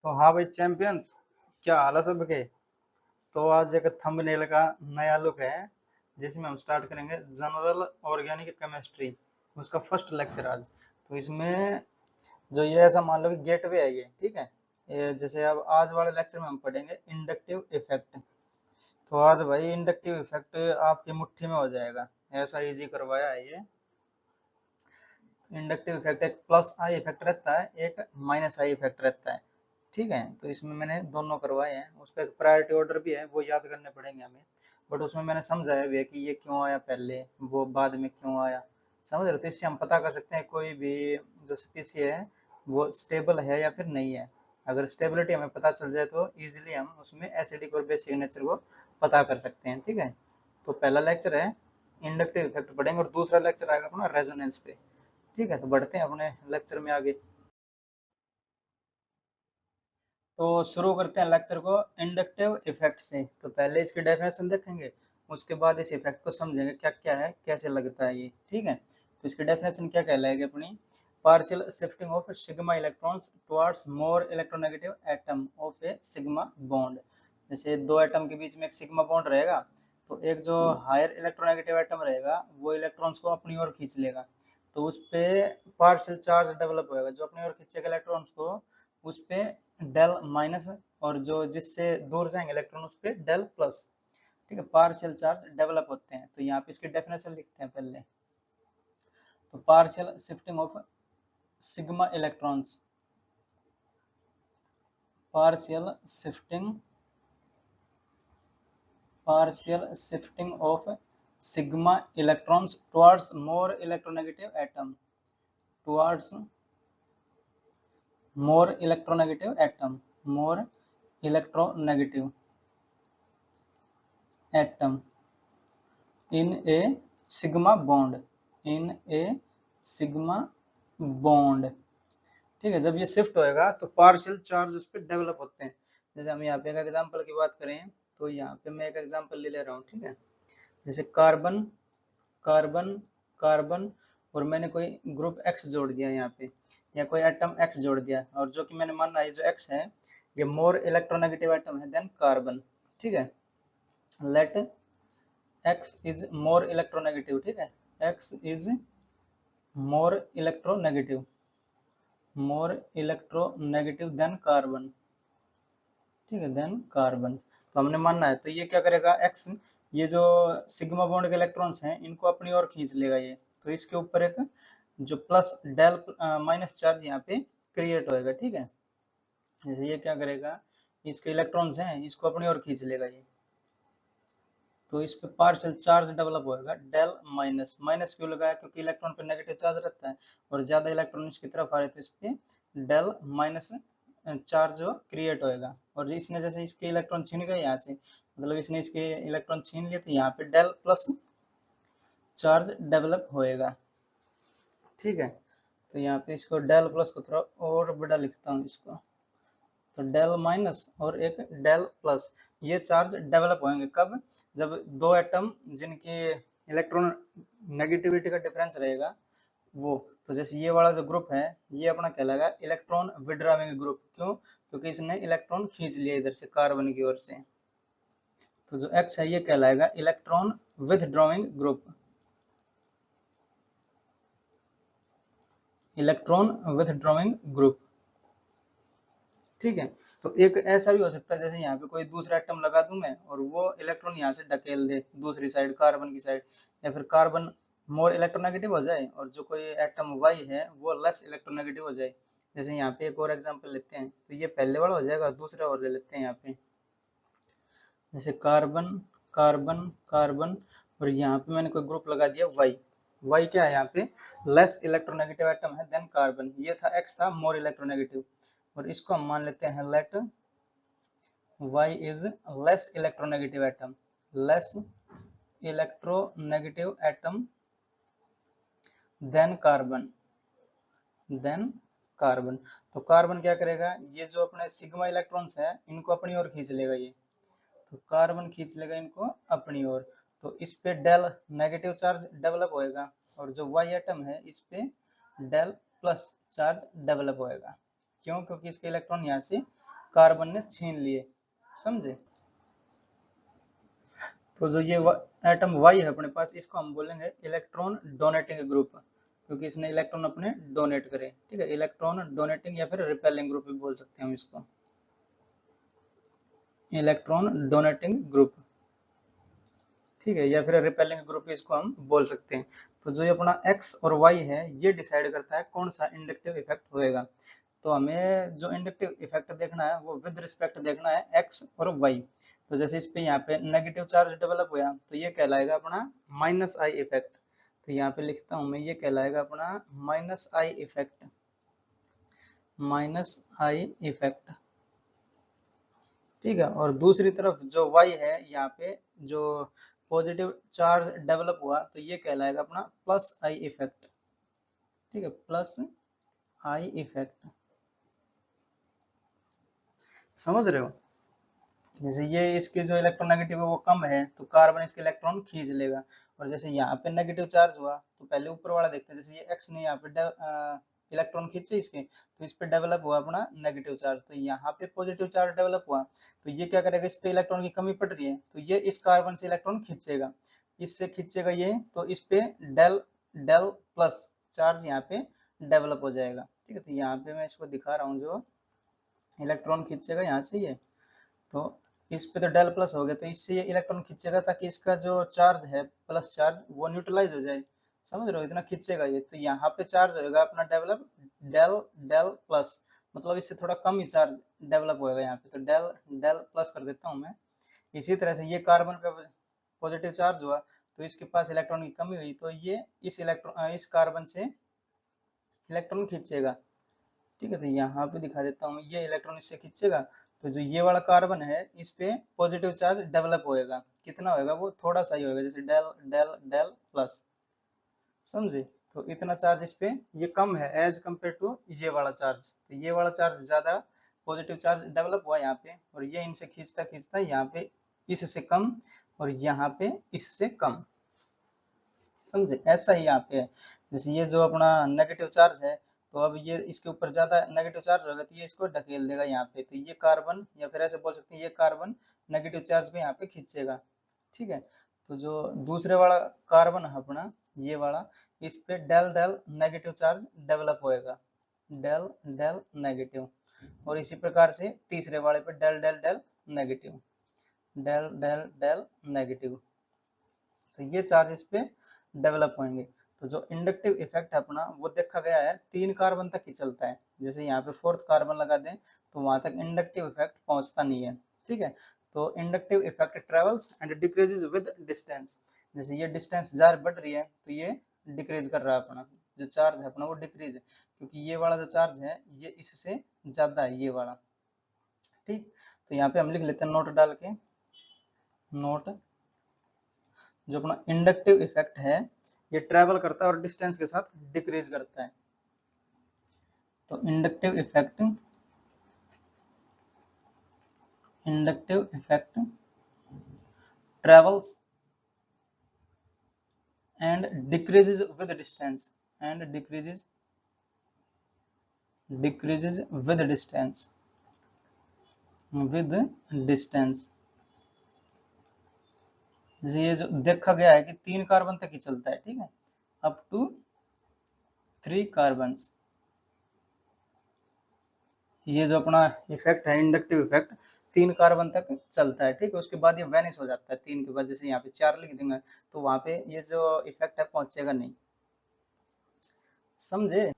तो हाँ भाई चैंपियंस, क्या हाल है सबके। तो आज एक थंबनेल का नया लुक है जिसमें हम स्टार्ट करेंगे जनरल ऑर्गेनिक केमिस्ट्री। उसका फर्स्ट लेक्चर आज। तो इसमें जो ये ऐसा मान लो कि गेटवे है ये, ठीक है। ये जैसे अब आज वाले लेक्चर में हम पढ़ेंगे इंडक्टिव इफेक्ट। तो आज भाई इंडक्टिव इफेक्ट आपकी मुट्ठी में हो जाएगा, ऐसा इजी करवाया है ये। इंडक्टिव इफेक्ट एक प्लस आई इफेक्ट रहता है, एक माइनस आई इफेक्ट रहता है, ठीक है। तो इसमें मैंने दोनों करवाए हैं, उसका एक प्रायोरिटी ऑर्डर भी है, वो याद करने पड़ेंगे हमें। बट उसमें मैंने समझाया भी है कि ये क्यों आया पहले, वो बाद में क्यों आया। समझ रहे हो? तो इससे हम पता कर सकते हैं कोई भी जो स्पीसी है वो स्टेबल है या फिर नहीं है। अगर स्टेबिलिटी हमें पता चल जाए तो इजीली हम उसमें एसिडिक और बेसिक नेचर को पता कर सकते हैं, ठीक है। तो पहला लेक्चर है इंडक्टिव इफेक्ट पढ़ेंगे और दूसरा लेक्चर आएगा अपना रेजोनेंस पे। ठीक है, तो बढ़ते हैं अपने लेक्चर में आगे। तो शुरू करते हैं लेक्चर को इंडक्टिव इफेक्ट से। तो पहले इसकी डेफिनेशन देखेंगे, उसके बाद इस इफेक्ट को समझेंगे क्या क्या है, कैसे लगता है ये, ठीक है। तो इसकी डेफिनेशन क्या कहलाएगी अपनी, partial shifting of sigma electrons towards more electronegative atom of A sigma bond. जैसे दो एटम के बीच में एक सिग्मा बॉन्ड रहेगा, तो एक जो हायर इलेक्ट्रोनेगेटिव एटम रहेगा वो इलेक्ट्रॉन्स को अपनी ओर खींच लेगा। तो उस पे पार्शियल चार्ज डेवलप होएगा, जो अपनी ओर खींचेगा इलेक्ट्रॉन्स को उस पे डेल माइनस, और जो जिससे दूर जाएंगे इलेक्ट्रॉन उस पे डेल प्लस। ठीक है, पार्शियल चार्ज डेवलप होते हैं। तो यहाँ पे इसकी डेफिनेशन लिखते हैं पहले। तो partial shifting of sigma electrons, partial shifting, partial shifting of sigma electrons towards more electronegative atom, towards more electronegative atom, more electronegative atom in A sigma bond, in A sigma bond. ठीक है, जब ये shift होएगा तो partial charge उस पर develop होते हैं। जैसे हम यहाँ पे एक एग्जांपल की बात करें, तो यहाँ पे मैं एक एग्जांपल ले ले रहा हूँ, ठीक है। जैसे कार्बन, कार्बन, कार्बन, और मैंने कोई ग्रुप एक्स जोड़ दिया यहाँ पे, या कोई एटम एक्स जोड़ दिया, और जो कि मैंने माना है जो एक्स है ये मोर इलेक्ट्रोनेगेटिव एटम है देन कार्बन, ठीक है। Let x is more electronegative, ठीक है। x is more electronegative, more electronegative than carbon, ठीक है, देन कार्बन। तो हमने मानना है, तो ये क्या करेगा x, ये जो सिग्मा बॉन्ड के इलेक्ट्रॉन्स हैं इनको अपनी ओर खींच लेगा ये। तो इसके ऊपर एक जो प्लस डेल माइनस चार्ज यहाँ पे क्रिएट होएगा, ठीक है। जैसे ये क्या करेगा, इसके इलेक्ट्रॉन्स हैं इसको अपनी ओर खींच लेगा ये। तो इस पे पार्शियल चार्ज डेवलप होएगा डेल माइनस। माइनस क्यों लगाया, क्योंकि इलेक्ट्रॉन पे नेगेटिव चार्ज रहता है, और ज्यादा इलेक्ट्रॉन इसकी तरफ आ रहे तो इस पे डेल माइनस चार्ज क्रिएट होएगा। और इसने जैसे इसके इलेक्ट्रॉन छीन गए यहाँ से, मतलब इसने इसके इलेक्ट्रॉन छीन लिए, तो यहाँ पे डेल प्लस चार्ज डेवलप होएगा, ठीक है। तो यहाँ पे इसको डेल प्लस को थोड़ा और बड़ा लिखता हूँ इसको, तो डेल माइनस और एक डेल प्लस, ये चार्ज डेवलप होंगे कब, जब दो एटम जिनकी इलेक्ट्रॉन नेगेटिविटी का डिफरेंस रहेगा वो। तो जैसे ये वाला जो ग्रुप है ये अपना कहलाएगा इलेक्ट्रॉन विड्रॉइंग ग्रुप। क्यों? क्योंकि इसने इलेक्ट्रॉन खींच लिया इधर से कार्बन की ओर से। तो जो एक्स है ये कहलाएगा electron withdrawing group, electron withdrawing group, ठीक है। तो एक ऐसा भी हो सकता है, जैसे यहाँ पे कोई दूसरा एटम लगा दूं मैं और वो इलेक्ट्रॉन यहाँ से ढकेल दे दूसरी साइड, कार्बन की साइड, या फिर कार्बन मोर इलेक्ट्रोनेगेटिव हो जाए और जो कोई एटम वाई है वो लेस इलेक्ट्रोनेगेटिव हो जाए। जैसे यहाँ पे एक और एग्जांपल लेते हैं, तो ये पहले वाला हो जाएगा, दूसरा और ले लेते हैं यहाँ पे। जैसे कार्बन, कार्बन, कार्बन, और यहाँ पे मैंने कोई ग्रुप लगा दिया वाई। वाई क्या है यहाँ पे, लेस इलेक्ट्रोनेगेटिव एटम है देन कार्बन। ये था एक्स था मोर इलेक्ट्रोनेगेटिव, और इसको हम मान लेते हैं late y is less electronegative atom, less electronegative atom than carbon, than carbon। तो कार्बन क्या करेगा, ये जो अपने सिग्मा इलेक्ट्रॉन्स है इनको अपनी ओर खींच लेगा ये। तो कार्बन खींच लेगा इनको अपनी ओर, तो इस पे डेल नेगेटिव चार्ज डेवलप होएगा, और जो वाई एटम है इस पे डेल प्लस चार्ज डेवलप होएगा। क्यों? क्योंकि इसके इलेक्ट्रॉन यहाँ से कार्बन ने छीन लिए, समझे। तो जो ये एटम वाई है अपने पास, इसको हम बोलेंगे इलेक्ट्रॉन डोनेटिंग ग्रुप, क्योंकि इसने इलेक्ट्रॉन अपने डोनेट करे, ठीक है। इलेक्ट्रॉन डोनेटिंग या फिर रिपेलिंग ग्रुप भी बोल सकते हैं हम इसको, इलेक्ट्रॉन डोनेटिंग ग्रुप, ठीक है, या फिर रिपेलिंग ग्रुप इसको हम बोल सकते हैं। तो जो ये अपना एक्स और वाई है, ये डिसाइड करता है कौन सा इंडक्टिव इफेक्ट होएगा। तो हमें जो इंडक्टिव इफेक्ट देखना है वो विद रिस्पेक्ट देखना है एक्स और वाई। तो जैसे इस पे यहाँ पे नेगेटिव चार्ज डेवलप हुआ, तो ये कहलाएगा अपना माइनस आई इफेक्ट। तो यहाँ पे लिखता हूँ मैं, ये कहलाएगा अपना minus I effect, minus I effect, ठीक है। और दूसरी तरफ जो y है, यहाँ पे जो पॉजिटिव चार्ज डेवलप हुआ, तो ये कहलाएगा अपना प्लस आई इफेक्ट, ठीक है, प्लस आई इफेक्ट, समझ रहे हो। जैसे ये इसके जो इलेक्ट्रोनेगेटिव है वो कम है, तो कार्बन इसके इलेक्ट्रॉन खींच लेगा। और जैसे यहाँ पे नेगेटिव चार्ज हुआ, तो पहले ऊपर वाला देखते हैं, जैसे ये x ने यहाँ पे इलेक्ट्रॉन खींचे इसके, तो इस पे डेवलप हुआ अपना नेगेटिव चार्ज। तो यहाँ पे पॉजिटिव चार्ज डेवलप हुआ, तो ये क्या करेगा, इस पे इलेक्ट्रॉन की कमी पड़ रही है, तो ये इस कार्बन से इलेक्ट्रॉन खींचेगा, इससे खींचेगा ये, तो इस पे डेल डेल प्लस चार्ज यहाँ पे डेवलप हो जाएगा, ठीक है। तो यहाँ पे मैं इसको दिखा रहा हूँ, जो इलेक्ट्रॉन खींचेगा यहाँ से ये, तो इस पे तो डेल प्लस हो गया, तो इससे ये इलेक्ट्रॉन खींचेगा ताकि इसका जो चार्ज है प्लस चार्ज वो न्यूट्रलाइज हो जाए, समझ रहे हो, इतना खींचेगा ये। तो यहाँ पे चार्ज होगा अपना डेवलप डेल डेल प्लस, मतलब इससे थोड़ा कम ही चार्ज डेवलप होएगा यहाँ पे, तो डेल डेल प्लस कर देता हूँ मैं। इसी तरह से ये कार्बन पे पॉजिटिव चार्ज हुआ, तो इसके पास इलेक्ट्रॉन की कमी हुई, तो ये इस कार्बन से इलेक्ट्रॉन खींचेगा, ठीक है। तो यहाँ पे दिखा देता हूँ, ये इलेक्ट्रॉन इससे खींचेगा, तो जो ये वाला कार्बन है इस पे पॉजिटिव चार्ज डेवलप होएगा, कितना होएगा, वो थोड़ा सा ही होएगा, जैसे डेल डेल डेल प्लस, समझे। तो इतना चार्ज इस पे ये कम है एज कम्पेयर टू ये वाला चार्ज, तो ये वाला चार्ज ज्यादा पॉजिटिव चार्ज डेवलप हुआ यहाँ पे, और ये इनसे खींचता खींचता यहाँ पे इससे कम, और यहाँ पे इससे कम, समझे। ऐसा ही यहाँ पे है, जैसे ये जो अपना नेगेटिव चार्ज है, तो अब ये इसके ऊपर ज्यादा नेगेटिव चार्ज होगा, तो ये इसको ढकेल देगा यहाँ पे, तो ये कार्बन, या फिर ऐसे बोल सकते हैं ये कार्बन नेगेटिव चार्ज को यहाँ पे खींचेगा, ठीक है। तो जो दूसरे वाला कार्बन है अपना, ये वाला, इस पे del del negative charge develop होएगा, डेल डेल नेगेटिव। और इसी प्रकार से तीसरे वाले पे del del del negative, del del del negative, तो ये चार्ज इस पे डेवलप होंगे। तो जो इंडक्टिव इफेक्ट है अपना, वो देखा गया है 3 कार्बन तक ही चलता है, जैसे यहाँ पे 4th कार्बन लगा दें तो वहां तक इंडक्टिव इफेक्ट पहुंचता नहीं है, ठीक है। तो inductive effect travels and decreases with distance, जैसे ये डिस्टेंस जार बढ़ रही है, तो ये डिक्रीज कर रहा है अपना, जो चार्ज है अपना वो डिक्रीज है, क्योंकि ये वाला जो चार्ज है ये इससे ज्यादा है, ये वाला, ठीक। तो यहाँ पे हम लिख लेते हैं नोट डाल के, नोट, जो अपना इंडक्टिव इफेक्ट है ये ट्रेवल करता है और डिस्टेंस के साथ डिक्रीज करता है। तो inductive effect travels and decreases with distance, and decreases with distance, with distance. ये जो देखा गया है कि 3 कार्बन तक ही चलता है, ठीक है, अप टू 3 कार्बन। ये जो अपना इफेक्ट है इंडक्टिव इफेक्ट 3 कार्बन तक चलता है, ठीक है। उसके बाद ये वैनिश हो जाता है 3 के बाद, जैसे यहाँ पे 4 लिख देंगे, तो वहां पे ये जो इफेक्ट है पहुंचेगा नहीं, समझे।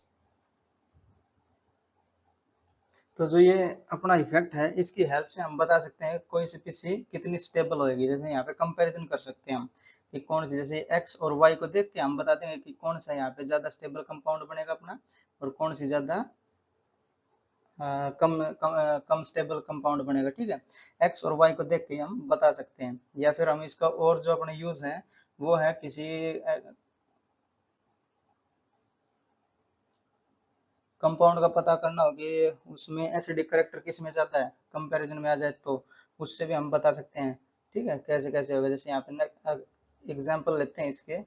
तो जो ये अपना इफेक्ट है, इसकी हेल्प से हम बता सकते हैं कोई सी पीसी कितनी स्टेबल होगी। जैसे यहाँ पे कंपैरिजन कर सकते हैं हम कि कौन सी, जैसे एक्स और वाई को देख के हम बता देंगे कि कौन सा यहाँ पे ज्यादा स्टेबल कंपाउंड बनेगा अपना, और कौन सी ज्यादा कम स्टेबल कंपाउंड बनेगा, ठीक है। एक्स और वाई को देख के हम बता सकते हैं। या फिर हम इसका और जो अपने यूज है वो है किसी कंपाउंड का पता करना हो कि उसमें एसिडिक करेक्टर किस में ज्यादा है, कंपैरिजन में आ जाए, तो उससे भी हम बता सकते हैं, ठीक है। कैसे कैसे होगा, जैसे यहाँ पे एग्जाम्पल लेते हैं इसके,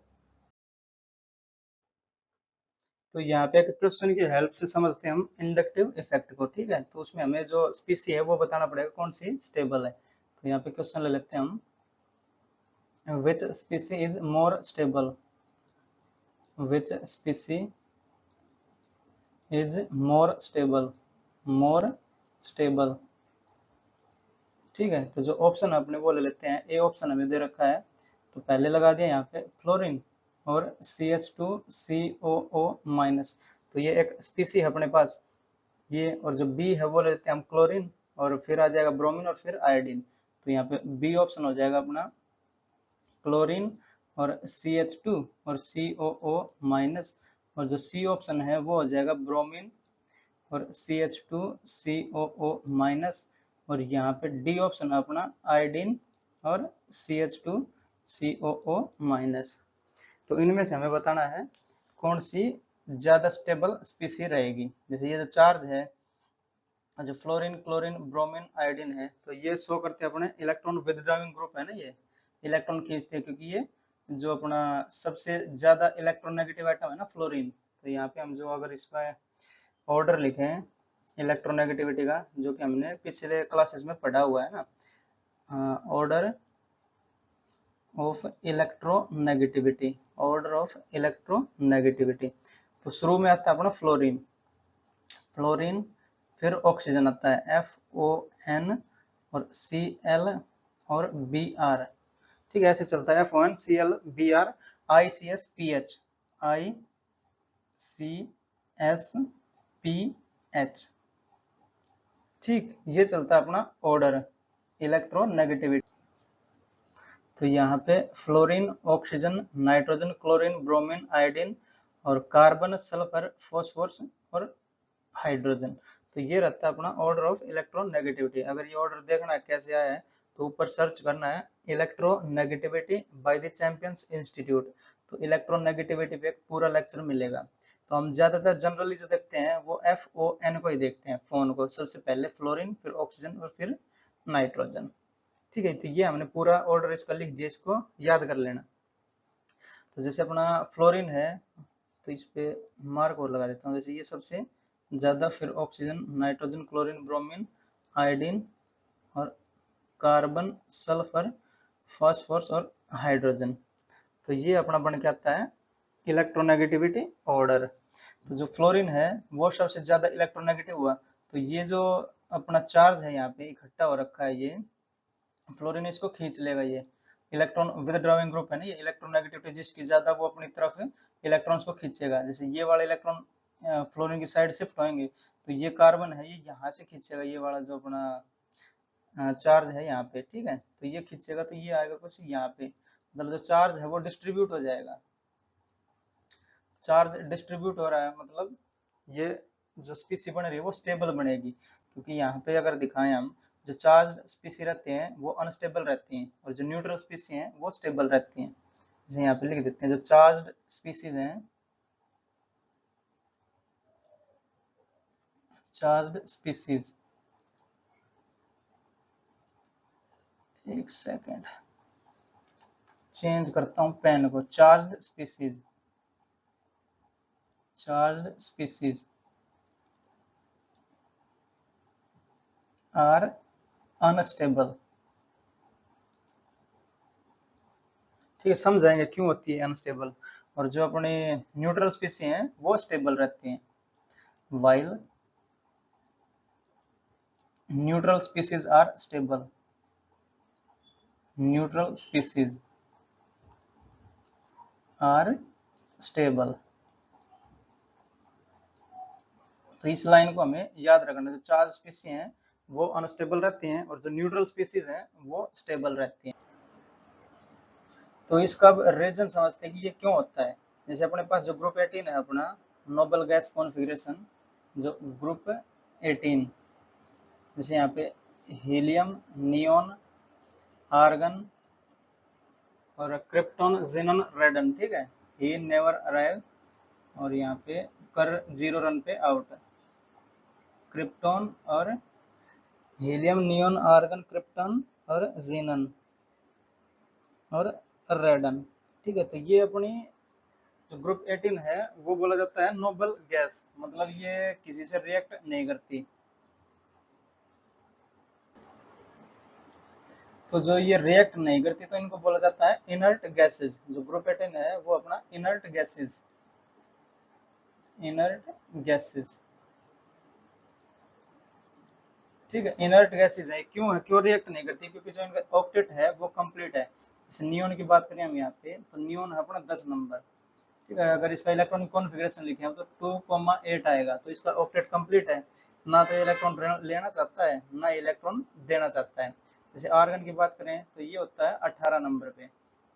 तो यहाँ पे एक क्वेश्चन की हेल्प से समझते हैं हम इंडक्टिव इफेक्ट को, ठीक है। तो उसमें हमें जो स्पीसी है वो बताना पड़ेगा कौन सी स्टेबल है। तो यहाँ पे क्वेश्चन ले लेते हैं हम, which species is more stable, which species is more stable, more stable, ठीक है। तो जो ऑप्शन अपने वो ले लेते हैं, ए ऑप्शन हमें दे रखा है तो पहले लगा दिया यहाँ पे फ्लोरीन और CH2COO माइनस, तो ये एक स्पीसी है अपने पास ये। और जो बी है वो ले लेते हैं हम क्लोरीन, और फिर आ जाएगा ब्रोमीन और फिर आयोडीन। तो यहाँ पे बी ऑप्शन हो जाएगा अपना क्लोरीन और CH2 और COO माइनस, और जो सी ऑप्शन है वो हो जाएगा ब्रोमीन और CH2COO माइनस, और यहाँ पे डी ऑप्शन है अपना आयोडीन और CH2COO माइनस। तो इनमें से हमें बताना है कौन सी ज्यादा स्टेबल स्पीसी रहेगी। जैसे ये जो चार्ज है, जो फ्लोरीन, क्लोरीन, ब्रोमीन, आयोडीन है, तो ये शो करते हैं अपने इलेक्ट्रॉन विदड्रॉइंग ग्रुप है ना, ये इलेक्ट्रॉन खींचते हैं, क्योंकि ये जो अपना सबसे ज्यादा इलेक्ट्रोनेगेटिव आइटम है ना फ्लोरीन। तो यहाँ पे हम जो अगर इसका ऑर्डर लिखें इलेक्ट्रोनेगेटिविटी का, जो कि हमने पिछले क्लासेस में पढ़ा हुआ है ना, order of electronegativity, order of electronegativity. तो शुरू में आता है अपना फ्लोरीन, फ्लोरीन, फिर ऑक्सीजन आता है FON और Cl और Br, ठीक है। ऐसे चलता है FON Cl Br ICSPH, ICSPH, ठीक। ये चलता है अपना ऑर्डर इलेक्ट्रोनेगेटिविटी। तो यहाँ पे fluorine, oxygen, nitrogen, chlorine, bromine, iodine और कार्बन, सल्फर, फॉस्फोरस और हाइड्रोजन। तो ये रहता है अपना ऑर्डर ऑफ इलेक्ट्रोनेगेटिविटी। अगर ये ऑर्डर देखना है कैसे आया है, तो ऊपर सर्च करना है electronegativity bye the champions institute. तो इलेक्ट्रोनेगेटिविटी पे एक पूरा लेक्चर मिलेगा। तो हम ज्यादातर जनरली जो देखते हैं वो FON को ही देखते हैं, फोन को, सबसे पहले फ्लोरीन, फिर ऑक्सीजन और फिर नाइट्रोजन, ठीक है। तो ये हमने पूरा ऑर्डर इसका लिख दिया, इसको याद कर लेना। तो जैसे अपना फ्लोरीन है, तो इस पे मार्क और लगा देता हूँ, जैसे ये सबसे ज्यादा, फिर oxygen, nitrogen, chlorine, bromine, iodine और कार्बन, सल्फर, फास्फोरस और हाइड्रोजन। तो ये अपना बन के आता है इलेक्ट्रोनेगेटिविटी ऑर्डर। तो जो फ्लोरीन है वो सबसे ज्यादा इलेक्ट्रोनेगेटिव हुआ, तो ये जो अपना चार्ज है यहाँ पे इकट्ठा हो रखा है, ये फ्लोरीन इसको खींच लेगा। ये इलेक्ट्रॉन विदड्रॉइंग ग्रुप है ना, ये इलेक्ट्रोनेगेटिविटी जिसकी ज्यादा वो अपनी तरफ इलेक्ट्रॉन्स को खींचेगा। जैसे ये वाला इलेक्ट्रॉन फ्लोरीन की साइड शिफ्ट होंगे, तो ये कार्बन है ये यहाँ से खींचेगा, ये वाला जो अपना चार्ज है यहाँ पे, ठीक है। तो ये खींचेगा तो ये आएगा कुछ यहाँ पे, मतलब जो चार्ज है वो डिस्ट्रीब्यूट हो जाएगा। चार्ज डिस्ट्रीब्यूट हो रहा है, मतलब ये जो स्पीसी बन रही है वो स्टेबल बनेगी, क्योंकि यहाँ पे अगर दिखाएं हम, जो चार्ज स्पीसी रहते हैं वो अनस्टेबल रहती हैं, और जो न्यूट्रल स्पीसी हैं वो स्टेबल रहती हैं। जैसे यहाँ पे लिख देते हैं, जो चार्ज स्पीसीज हैं, चार्ज स्पीसीज, एक सेकेंड चेंज करता हूँ पेन को, charge species, charge species are unstable, ठीक है। समझाएंगे क्यों होती है अनस्टेबल। और जो अपने न्यूट्रल स्पीसी हैं वो स्टेबल रहती हैं, while neutral species are stable, neutral species are stable. तो इस लाइन को हमें याद रखना, जो चार्ज स्पीसी हैं वो अनस्टेबल रहती हैं, और जो न्यूट्रल स्पीसीज हैं वो स्टेबल रहती हैं। तो इसका रीजन समझते हैं कि ये क्यों होता है। जैसे अपने पास जो ग्रुप 18 है अपना, नोबल गैस कॉन्फ़िगरेशन, जो ग्रुप 18, जैसे यहाँ पे हीलियम, नियोन, आर्गन और क्रिप्टॉन, जेनन, रेडन, ठीक है। ही नेवर अराइव, और यहाँ पे कर 0 रन पे आउट। क्रिप्टॉन और हीलियम, नियोन, आर्गन, क्रिप्टॉन और जेनन और रेडन, ठीक है। तो ये अपनी जो ग्रुप 18 है वो बोला जाता है नोबल गैस, मतलब ये किसी से रिएक्ट नहीं करती। तो जो ये रिएक्ट नहीं करती तो इनको बोला जाता है इनर्ट गैसेस। जो ग्रुप 18 है वो अपना इनर्ट गैसेस, इनर्ट गैसेस, ठीक है, इनर्ट गैसेस है। क्यों है, क्यों रिएक्ट नहीं करती? क्योंकि जो इनका ऑक्टेट है वो कंप्लीट है। जैसे नियोन की बात करें हम यहाँ पे, तो नियोन है अपना 10 नंबर, ठीक है। अगर इसका इलेक्ट्रॉनिक कॉन्फ़िगरेशन लिखे हम तो 2,8 आएगा, तो इसका ऑक्टेट कंप्लीट है। ना तो इलेक्ट्रॉन लेना चाहता है, ना इलेक्ट्रॉन देना चाहता है। जैसे आर्गन की बात करें तो ये होता है 18 नंबर पे,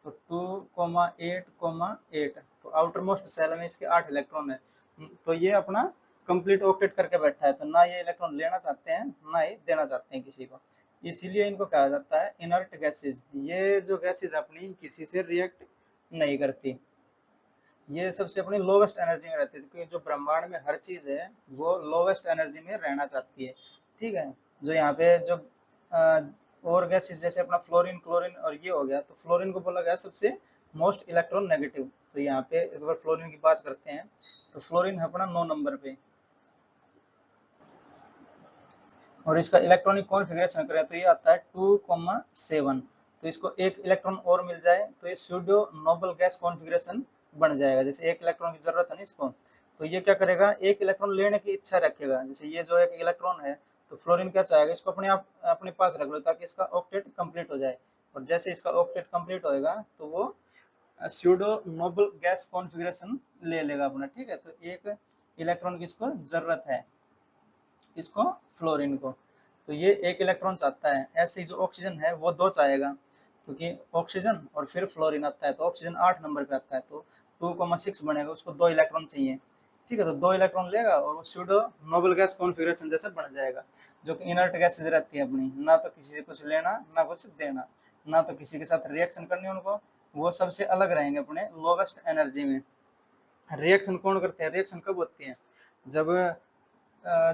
तो 2,8,8, तो आउटर मोस्ट सेल में इसके 8 इलेक्ट्रॉन है। तो ये अपना कंप्लीट ऑक्टेट करके बैठा है, तो ना ये इलेक्ट्रॉन लेना चाहते हैं ना ही देना चाहते हैं किसी को। इसीलिए इनको कहा जाता है इनर्ट गैसेज। ये जो गैसेज अपनी किसी से रिएक्ट नहीं करती, ये सबसे अपनी लोवेस्ट एनर्जी में रहती है, क्योंकि जो ब्रह्मांड में हर चीज है वो लोवेस्ट एनर्जी में रहना चाहती है, ठीक है। जो यहाँ पे जो और गैसेस जैसे अपना फ्लोरीन, क्लोरीन और ये हो गया, तो फ्लोरीन को बोला गया सबसे मोस्ट इलेक्ट्रॉन नेगेटिव। तो यहाँ पे एक बार फ्लोरीन की बात करते हैं, तो फ्लोरीन है अपना 9 नंबर पे, और इसका इलेक्ट्रॉनिक कॉन्फ़िगरेशन करें तो ये आता है 2,7। तो इसको एक इलेक्ट्रॉन और मिल जाए तो ये स्यूडो नोबल गैस कॉन्फ़िगरेशन बन जाएगा। जैसे एक इलेक्ट्रॉन की जरूरत है ना इसको, तो ये क्या करेगा, एक इलेक्ट्रॉन लेने की इच्छा रखेगा। जैसे ये जो एक इलेक्ट्रॉन है, तो फ्लोरीन क्या चाहेगा, इसको अपने आप अपने पास रख लो ताकि इसका ऑक्टेट कंप्लीट हो जाए। और जैसे इसका ऑक्टेट कंप्लीट होएगा तो वो स्यूडो नोबल गैस कॉन्फ़िगरेशन ले लेगा अपना, ठीक है। तो एक इलेक्ट्रॉन की इसको जरूरत है, इसको फ्लोरीन को, तो ये एक इलेक्ट्रॉन चाहता है। ऐसे ही जो ऑक्सीजन है वो दो चाहेगा, क्योंकि ऑक्सीजन और फिर फ्लोरीन आता है, तो ऑक्सीजन 8 नंबर पे आता है, तो 2,6 बनेगा, उसको दो इलेक्ट्रॉन चाहिए, ठीक है। तो दो इलेक्ट्रॉन लेगा और वो स्यूडो नोबल गैस कॉन्फ़िगरेशन जैसे बन जाएगा। जो कि इनर्ट गैसेज रहती है अपनी, ना तो किसी से कुछ लेना ना कुछ देना, ना तो किसी के साथ रिएक्शन करनी उनको, वो सबसे अलग रहेंगे अपने लोवेस्ट एनर्जी में। रिएक्शन कौन करते हैं, रिएक्शन कब होती है, जब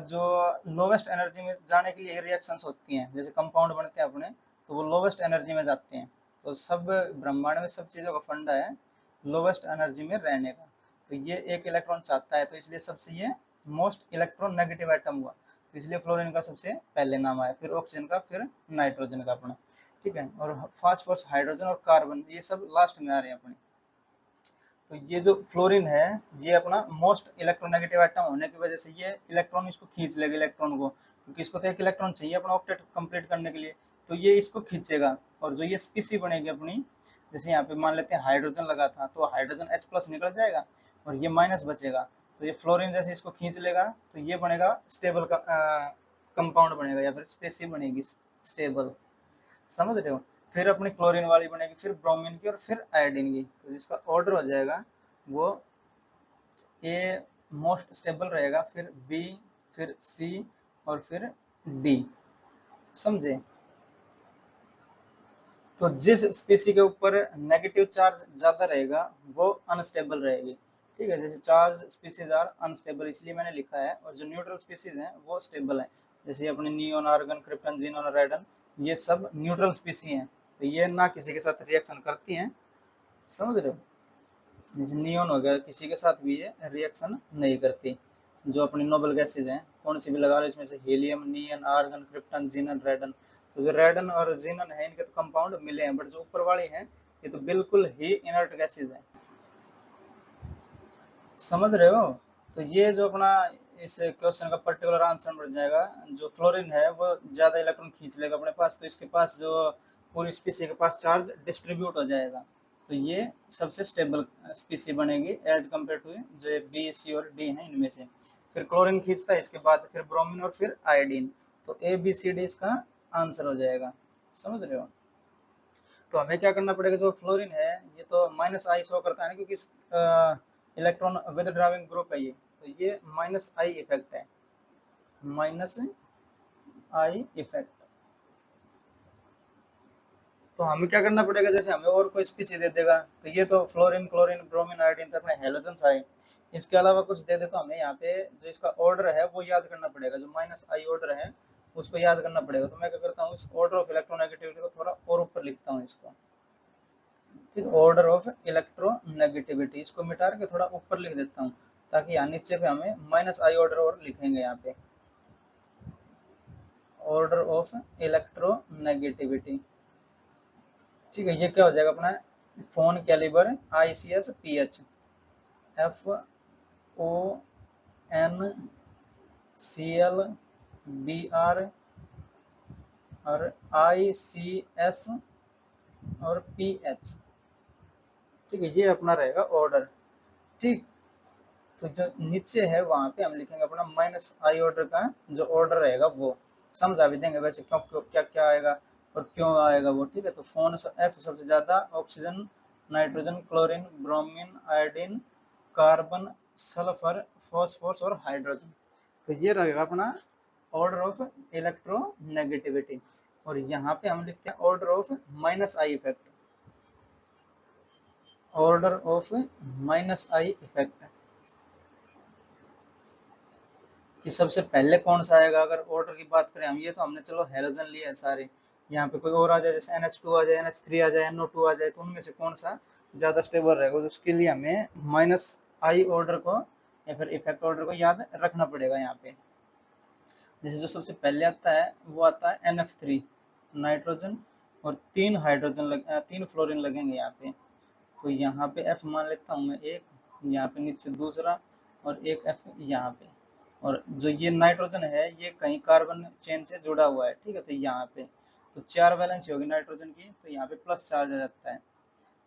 जो लोवेस्ट एनर्जी में जाने के लिए रिएक्शंस होती हैं, जैसे कंपाउंड बनते हैं अपने, तो वो लोवेस्ट एनर्जी में जाते हैं। तो सब ब्रह्मांड में सब चीज़ों का फंडा है लोवेस्ट एनर्जी में रहने का। तो ये एक इलेक्ट्रॉन चाहता है, तो इसलिए सबसे ये मोस्ट इलेक्ट्रॉन नेगेटिव एटम हुआ, तो इसलिए फ्लोरीन का सबसे पहले नाम आया, फिर ऑक्सीजन का, फिर नाइट्रोजन का अपना, ठीक है। और फास्फोरस, हाइड्रोजन और कार्बन ये सब लास्ट में आ रहे हैं अपने। तो ये जो फ्लोरीन है ये अपना मोस्ट इलेक्ट्रोनेगेटिव एटम होने की वजह से ये इलेक्ट्रॉन इसको खींच लेगा, इलेक्ट्रॉन को, क्योंकि इसको तो एक इलेक्ट्रॉन चाहिए अपना ऑक्टेट कंप्लीट करने के लिए, तो ये इसको खींचेगा। और जो ये स्पीसी बनेगी अपनी, जैसे यहाँ पे मान लेते हैं हाइड्रोजन लगा था, तो हाइड्रोजन H प्लस निकल जाएगा और ये माइनस बचेगा, तो ये फ्लोरीन जैसे इसको खींच लेगा, तो ये बनेगा स्टेबल कंपाउंड बनेगा, या फिर स्पेसी बनेगी स्टेबल, समझ रहे हो। फिर अपनी क्लोरीन वाली बनेगी, फिर ब्रोमीन की, और फिर आयोडीन की। तो जिसका ऑर्डर हो जाएगा वो ए मोस्ट स्टेबल रहेगा, फिर बी, फिर सी और फिर डी, समझे। तो जिस स्पीसी के ऊपर नेगेटिव चार्ज ज्यादा रहेगा वो अनस्टेबल रहेगी, ठीक है। जैसे चार्ज स्पीसीज आर अनस्टेबल, इसलिए मैंने लिखा है, और जो न्यूट्रल स्पीसीज हैं वो स्टेबल है। जैसे अपने नियोन, आर्गन, क्रिप्टन, जीनोन और रेडन, ये सब न्यूट्रल स्पीसी हैं, तो ये ना किसी के साथ रिएक्शन करती हैं, समझ रहे हो। जैसे नियोन हो गया, किसी के साथ भी ये रिएक्शन नहीं करती। जो अपनी नोबल गैसेज हैं कौन सी भी लगा लो, इसमें से हीलियम, नियन, आर्गन, क्रिप्टन, जीनन, रेडन, तो जो रेडन और जीनन है इनके तो कंपाउंड मिले हैं, बट जो ऊपर वाले हैं ये तो बिल्कुल ही इनर्ट गैसेज हैं, समझ रहे हो। तो ये जो अपना इस क्वेश्चन का पर्टिकुलर आंसर मिल जाएगा, जो फ्लोरीन है वो ज्यादा इलेक्ट्रॉन खींच लेगा अपने पास, तो इसके पास जो पूरी स्पीसी के पास चार्ज डिस्ट्रीब्यूट हो जाएगा, तो ये सबसे स्टेबल स्पीसी बनेगी एज कम्पेयर टू जो बी, सी और डी है इनमें से। फिर क्लोरीन खींचता है, इसके बाद फिर ब्रोमीन और फिर आयोडीन, तो ए बी सी डी इसका आंसर हो जाएगा, समझ रहे हो। तो हमें क्या करना पड़ेगा, जो फ्लोरीन है ये तो माइनस आई शो करता है ना, क्योंकि इलेक्ट्रॉन विद ड्राइविंग ग्रुप है ये, तो ये माइनस आई इफेक्ट है, माइनस आई इफेक्ट। तो हमें क्या करना पड़ेगा, जैसे हमें और कोई स्पीसी दे देगा, तो ये तो फ्लोरीन, क्लोरीन, ब्रोमीन, आयोडीन तो अपने हेलोजन आए, इसके अलावा कुछ दे दे तो हमें यहाँ पे जो इसका ऑर्डर है वो याद करना पड़ेगा, जो माइनस आई ऑर्डर है उसको याद करना पड़ेगा। तो मैं क्या करता हूँ, इस ऑर्डर ऑफ इलेक्ट्रोनेगेटिविटी को थोड़ा और ऊपर लिखता हूँ इसको, ठीक, ऑर्डर ऑफ इलेक्ट्रोनेगेटिविटी, इसको मिटा के थोड़ा ऊपर लिख देता हूँ ताकि यहाँ नीचे पे हमें माइनस आई ऑर्डर और लिखेंगे यहाँ पे, ऑर्डर ऑफ इलेक्ट्रोनेगेटिविटी। ठीक है, ये क्या हो जाएगा अपना phone calibre ICS PH, FON CL BR और ICS और PH। ठीक है, ये अपना रहेगा ऑर्डर। ठीक, तो जो नीचे है वहां पे हम लिखेंगे अपना माइनस आई ऑर्डर का जो ऑर्डर रहेगा वो समझा भी देंगे वैसे क्यों क्यों क्या क्या आएगा और क्यों आएगा वो। ठीक है, तो फोन F सबसे ज्यादा, oxygen, nitrogen, chlorine, bromine, iodine, carbon, sulphur, phosphorus और हाइड्रोजन। तो ये रहेगा अपना ऑर्डर ऑफ इलेक्ट्रोनेगेटिविटी। और यहाँ पे हम लिखते हैं order of minus I effect, order of minus I effect कि सबसे पहले कौन सा आएगा। अगर ऑर्डर की बात करें हम, ये तो हमने चलो हैलोजन लिए है सारे, यहाँ पे कोई और आ जाए जैसे NH2 आ जाए, NH3 आ जाए, NO2 आ जाए, तो उनमें से कौन सा ज्यादा स्टेबल रहेगा, तो उसके लिए हमें माइनस आई ऑर्डर को या फिर इफेक्ट ऑर्डर को याद रखना पड़ेगा यहाँ पे। जैसे जो सबसे पहले आता है वो आता है NF3 नाइट्रोजन और 3 हाइड्रोजन 3 फ्लोरीन लगेंगे यहाँ पे। तो यहाँ पे F मान लेता हूँ मैं एक, यहाँ पे नीचे दूसरा और एक F यहाँ पे। और जो ये नाइट्रोजन है ये कहीं कार्बन चेन से जुड़ा हुआ है। ठीक है, तो यहाँ पे तो 4 वैलेंसी होगी नाइट्रोजन की, तो यहाँ पे प्लस चार्ज आ जाता है।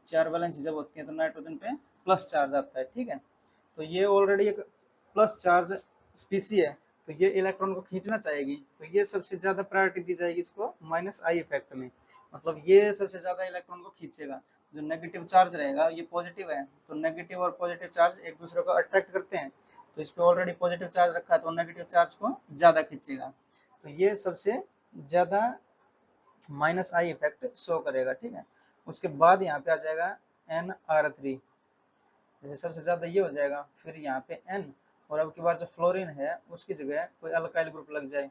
4 वैलेंसी जब होती है तो नाइट्रोजन पे प्लस चार्ज आता है। ठीक है, तो ये ऑलरेडी एक प्लस चार्ज स्पीसी है, तो ये इलेक्ट्रॉन को खींचना चाहेगी, तो ये सबसे ज्यादा प्रायोरिटी दी जाएगी इसको माइनस आई इफेक्ट में। मतलब ये सबसे ज्यादा इलेक्ट्रॉन को खींचेगा। जो नेगेटिव चार्ज रहेगा ये पॉजिटिव है, तो नेगेटिव और पॉजिटिव चार्ज एक दूसरे को अट्रैक्ट करते हैं, तो इस पे ऑलरेडी पॉजिटिव चार्ज रखा है तो नेगेटिव चार्ज को ज्यादा खींचेगा, तो ये सबसे ज्यादा माइनस आई इफेक्ट शो करेगा। ठीक है, उसके बाद यहाँ पे आ जाएगा NR3, जैसे सबसे ज्यादा ये हो जाएगा, फिर यहाँ पे N, और अब की बार जो फ्लोरीन है उसकी जगह कोई अल्काइल ग्रुप लग जाए।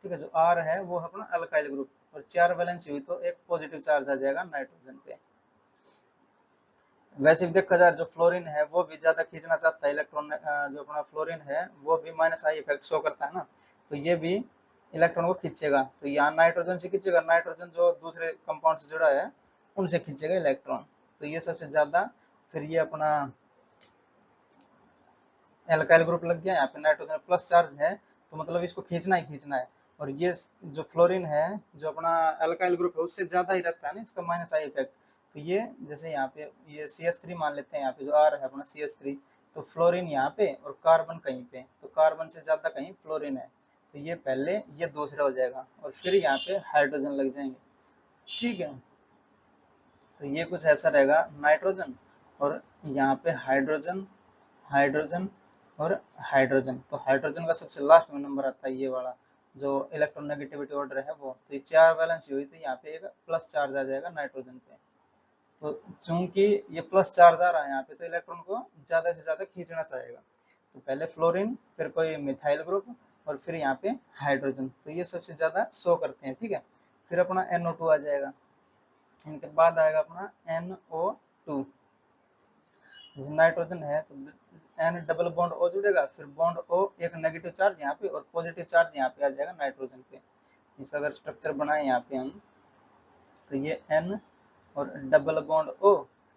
ठीक है, जो R है वो अपना अल्काइल ग्रुप, और 4 वैलेंसी हुई तो एक पॉजिटिव चार्ज आ जाएगा नाइट्रोजन पे। वैसे भी देखा जाए जो फ्लोरीन है वो भी ज्यादा खींचना चाहता है इलेक्ट्रॉन, जो अपना फ्लोरीन है वो भी माइनस आई इफेक्ट शो करता है ना, तो ये भी इलेक्ट्रॉन को खींचेगा। तो यहाँ नाइट्रोजन से खींचेगा, नाइट्रोजन जो दूसरे कंपाउंड से जुड़ा है उनसे खींचेगा इलेक्ट्रॉन, तो ये सबसे ज्यादा। फिर ये अपना एल्काइल ग्रुप लग गया, यहाँ पे नाइट्रोजन प्लस चार्ज है तो मतलब इसको खींचना ही खींचना है। और ये जो फ्लोरीन है जो अपना एल्काइल ग्रुप है उससे ज्यादा ही रखता है ना इसका माइनस आई इफेक्ट, तो ये जैसे यहाँ पे ये CH3 मान लेते हैं, यहाँ पे जो R है अपना CH3, तो फ्लोरीन यहाँ पे और कार्बन कहीं पे, तो कार्बन से ज्यादा कहीं फ्लोरीन है, तो ये पहले ये दूसरा हो जाएगा और फिर यहाँ पे हाइड्रोजन लग जाएंगे। ठीक है, तो ये कुछ ऐसा रहेगा नाइट्रोजन और यहाँ पे हाइड्रोजन, हाइड्रोजन और हाइड्रोजन। तो हाइड्रोजन का सबसे लास्ट में नंबर आता है ये वाला जो इलेक्ट्रोनेगेटिविटी ऑर्डर है वो, तो ये 4 वैलेंसी हुई तो यहाँ पे एक प्लस चार्ज आ जाएगा नाइट्रोजन पे। तो चूंकि ये प्लस चार्ज आ रहा है यहाँ पे तो इलेक्ट्रॉन को ज्यादा से ज्यादा खींचना चाहेगा, तो पहले फ्लोरीन, फिर कोई मिथाइल ग्रुप और फिर यहाँ पे हाइड्रोजन, तो ये सबसे ज्यादा शो करते हैं। ठीक है, फिर अपना NO2 आ जाएगा, इनके बाद आएगा अपना NO2। जैसे नाइट्रोजन है तो N डबल बॉन्ड O जुड़ेगा, फिर बॉन्ड O एक नेगेटिव चार्ज यहाँ पे और पॉजिटिव चार्ज यहाँ पे आ जाएगा नाइट्रोजन पे। इसका अगर स्ट्रक्चर बनाए यहाँ पे हम, तो ये N और डबल बॉन्ड O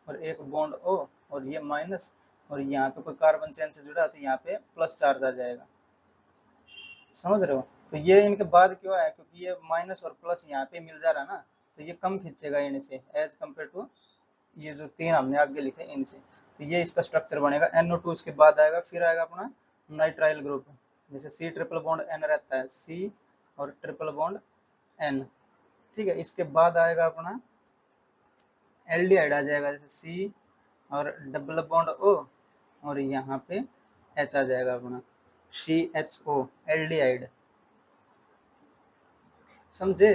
और एक बॉन्ड O और ये माइनस, और यहाँ पे कोई कार्बन चेन से जुड़ा तो यहाँ पे प्लस चार्ज आ जाएगा। समझ रहे हो, तो ये इनके बाद क्यों है, क्योंकि ये माइनस और प्लस यहाँ पे मिल जा रहा है ना, तो ये कम खींचेगा इनसे एज कम्पेयर टू ये जो 3 हमने आगे लिखे इनसे। तो ये इसका स्ट्रक्चर बनेगा। NO2 इसके बाद आएगा, फिर आएगा अपना नाइट्राइल ग्रुप, जैसे C ट्रिपल बॉन्ड N रहता है, C और ट्रिपल बॉन्ड N। ठीक है, इसके बाद आएगा अपना एल्डिहाइड आ जाएगा, जैसे C और डबल बॉन्ड O और यहाँ पे H आ जाएगा अपना CHO एल्डिहाइड। समझे,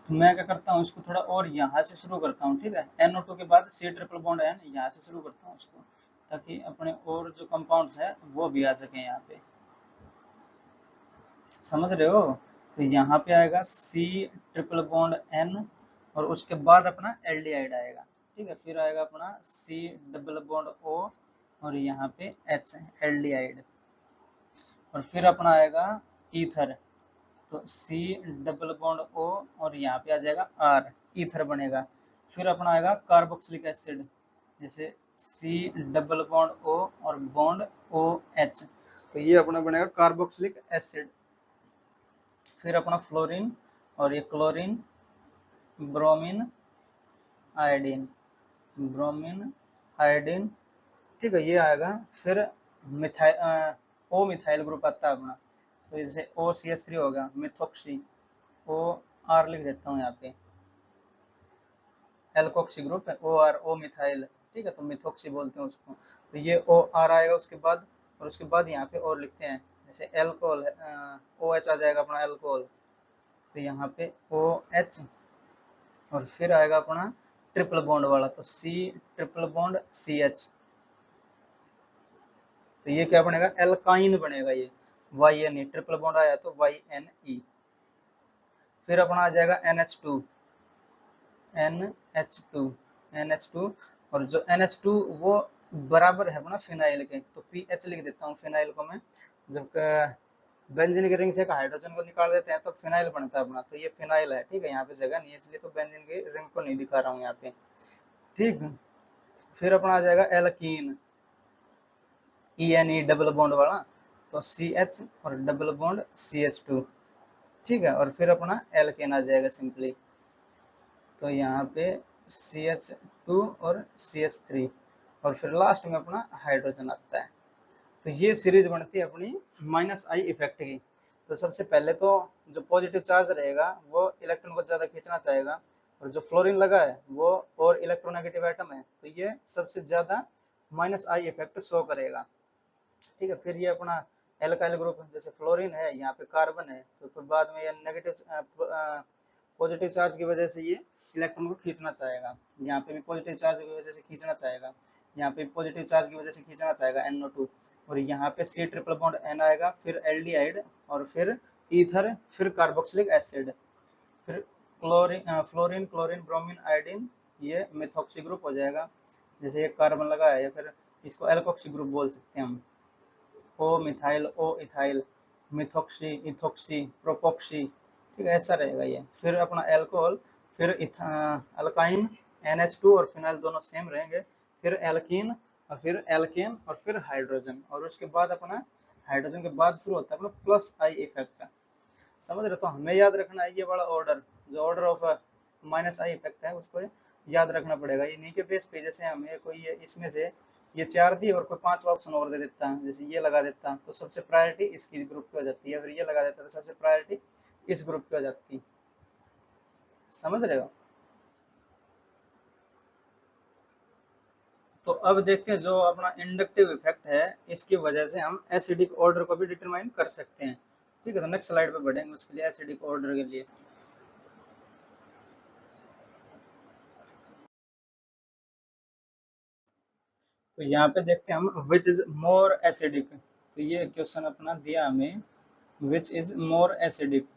तो मैं क्या करता हूँ इसको थोड़ा और यहाँ से शुरू करता हूँ। ठीक है, NO2 के बाद C ट्रिपल बॉन्ड N, यहाँ से शुरू करता हूँ इसको ताकि अपने और जो कंपाउंड्स है वो भी आ सके यहाँ पे। समझ रहे हो, तो यहाँ पे आएगा C ट्रिपल बॉन्ड N और उसके बाद अपना एल्डिहाइड आएगा। ठीक है, फिर आएगा अपना C डबल बॉन्ड O और यहाँ पे H एल्डिहाइड, और फिर अपना आएगा ईथर, तो C डबल बॉन्ड O और यहाँ पे आ जाएगा R, ईथर बनेगा। फिर अपना आएगा कार्बोक्सिलिक एसिड, जैसे C डबल बॉन्ड O और बॉन्ड OH, तो ये अपना बनेगा कार्बोक्सिलिक एसिड। फिर अपना फ्लोरीन और ये chlorine, bromine, iodine, bromine, iodine, ठीक है, ये आएगा। फिर मिथाइल ओ मिथाइल ग्रुप आता है अपना, तो जैसे OCH3 होगा, मिथोक्सी, OR लिख देता हूँ यहाँ पे, एल्कोक्सी ग्रुप है, OR ओ मिथाइल, ठीक है, तो मिथोक्सी बोलते हैं उसको, तो ये OR आएगा उसके बाद, और उसके बाद यहाँ पे और लिखते हैं, जैसे एल्कोहल है, OH आ जाएगा अपना एल्कोहल, तो यहाँ पे OH, और फिर आएगा अपना ट्रिपल बॉन्ड वाला, तो C ट्रिपल बॉन्ड CH, तो ये क्या बनेगा, एल्काइन बनेगा, ये YNE, ट्रिपल बॉन्ड आया तो YNE। फिर अपना आ जाएगा NH2, और जो NH2 वो बराबर है अपना फिनाइल के, तो PH लिख देता हूँ फिनाइल को मैं। जब बेंजीन के रिंग से एक हाइड्रोजन को निकाल देते हैं तो फिनाइल बनता है अपना, तो ये फिनाइल है, ठीक है, यहाँ पे जगह नहीं है इसलिए तो बेंजीन के रिंग को नहीं दिखा रहा हूँ यहाँ पे, ठीक। फिर अपना आ जाएगा एल्कीन, ENE डबल बॉन्ड वाला, तो CH और डबल बॉन्ड CH2, ठीक है, और फिर अपना एल्केन आ जाएगा सिंपली, तो यहाँ पे CH2 और CH3, और फिर लास्ट में अपना हाइड्रोजन आता है। तो ये सीरीज बनती है अपनी -I इफेक्ट की। तो सबसे पहले तो जो पॉजिटिव चार्ज रहेगा वो इलेक्ट्रॉन को ज्यादा खींचना चाहेगा, और जो फ्लोरीन लगा है वो और इलेक्ट्रोनेगेटिव एटम है, तो ये सबसे ज्यादा -I इफेक्ट शो करेगा, ठीक है। फिर ये अपना एल्काइल ग्रुप, जैसे फ्लोरीन है, यहाँ पे कार्बन है, तो फिर बाद में ये नेगेटिव पॉजिटिव चार्ज की वजह से ये इलेक्ट्रॉन को खींचना चाहेगा, यहाँ पे भी पॉजिटिव चार्ज की वजह से खींचना चाहेगा, यहाँ पे पॉजिटिव चार्ज की वजह से खींचना चाहेगा NO2, और यहाँ पे C ट्रिपल बॉन्ड N आएगा, फिर एल्डिहाइड, और फिर ईथर, फिर कार्बोक्सिलिक एसिड, फिर फ्लोरीन, क्लोरीन, ब्रोमीन, आयोडीन, ये मेथॉक्सी ग्रुप हो जाएगा, जैसे एक कार्बन लगा है, या फिर इसको एल्कोक्सी ग्रुप बोल सकते हैं हम, O methyl, O ethyl, methoxy, ethoxy, propoxy, ठीक है, ऐसा रहेगा ये। फिर अपना एल्कोहल, फिर अल्काइन, NH2 और फिनाइल दोनों सेम रहेंगे, फिर एल्कीन, और फिर एल्केन, और फिर हाइड्रोजन, और उसके बाद अपना हाइड्रोजन के बाद शुरू होता है अपना +I इफेक्ट, समझ रहे। तो हमें याद रखना है ये वाला ऑर्डर, जो ऑर्डर ऑफ -I इफेक्ट है उसको याद रखना पड़ेगा। ये नी के बेस पे जैसे हमें कोई इसमें से ये 4 दी और कोई 5वां ऑप्शन और दे देता है, जैसे ये लगा देता तो सबसे प्रायोरिटी इसकी ग्रुप की हो जाती है, फिर ये लगा देता तो सबसे प्रायोरिटी इस ग्रुप की हो जाती, समझ रहे हो। तो अब देखते हैं जो अपना इंडक्टिव इफेक्ट है, इसकी वजह से हम एसिडिक ऑर्डर को भी डिटरमाइन कर सकते हैं, ठीक है। तो नेक्स्ट स्लाइड पे बढ़ेंगे उसके लिए, एसिडिक ऑर्डर के लिए। तो यहाँ पे देखते हैं हम विच इज मोर एसिडिक, तो ये क्वेश्चन अपना दिया हमें, which is more acidic,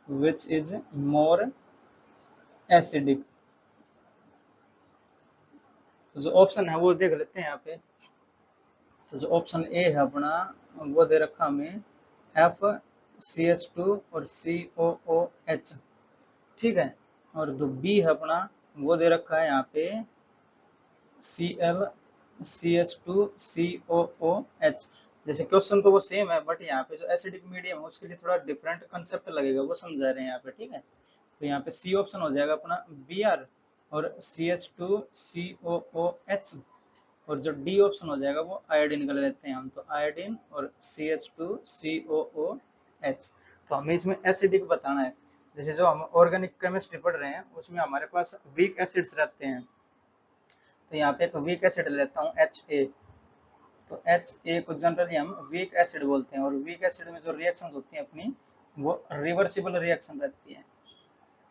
which is more acidic, तो जो ऑप्शन है वो देख लेते हैं यहाँ पे। तो जो ऑप्शन ए है अपना वो दे रखा हमें FCH2 और COOH, ठीक है, और जो बी है अपना वो दे रखा है यहाँ पे ClCH2COOH। जैसे क्वेश्चन तो वो सेम है, बट यहाँ पे जो एसिडिक मीडियम है उसके लिए थोड़ा डिफरेंट कंसेप्ट लगेगा, वो समझा रहे हैं यहाँ पे, ठीक है। तो यहाँ पे सी ऑप्शन हो जाएगा अपना Br, और CH2COOH, और जो डी ऑप्शन हो जाएगा वो आयोडीन का ले लेते हैं हम, तो आयोडीन और CH2COOH। तो हमें इसमें एसिडिक बताना है। जैसे जो हम ऑर्गेनिक केमिस्ट्री पढ़ रहे हैं उसमें हमारे पास वीक एसिड्स रहते हैं, तो यहाँ पे एक वीक एसिड लेता हूँ HA, तो HA को जनरली हम वीक एसिड बोलते हैं, और वीक एसिड में जो रिएक्शंस होती हैं अपनी वो रिवर्सिबल रिएक्शन रहती है,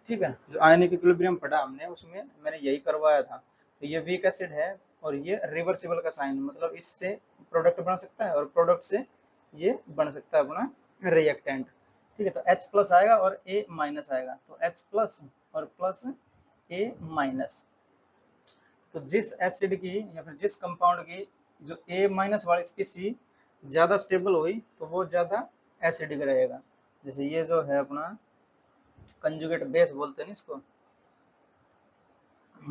ठीक है। जो आयनिक इक्विलिब्रियम पढ़ा हमने उसमें मैंने यही करवाया था। तो ये वीक एसिड है और ये रिवर्सिबल का साइन, मतलब इससे प्रोडक्ट बन सकता है और प्रोडक्ट से ये बन सकता है अपना रिएक्टेंट, ठीक है। तो H प्लस आएगा और A माइनस आएगा, तो H प्लस और प्लस ए माइनस। तो जिस एसिड की या फिर जिस कंपाउंड की जो ए माइनस वाली स्पीसी ज्यादा स्टेबल हुई तो वो ज्यादा एसिडिक रहेगा। जैसे ये जो है अपना कंजुगेट बेस बोलते हैं इसको,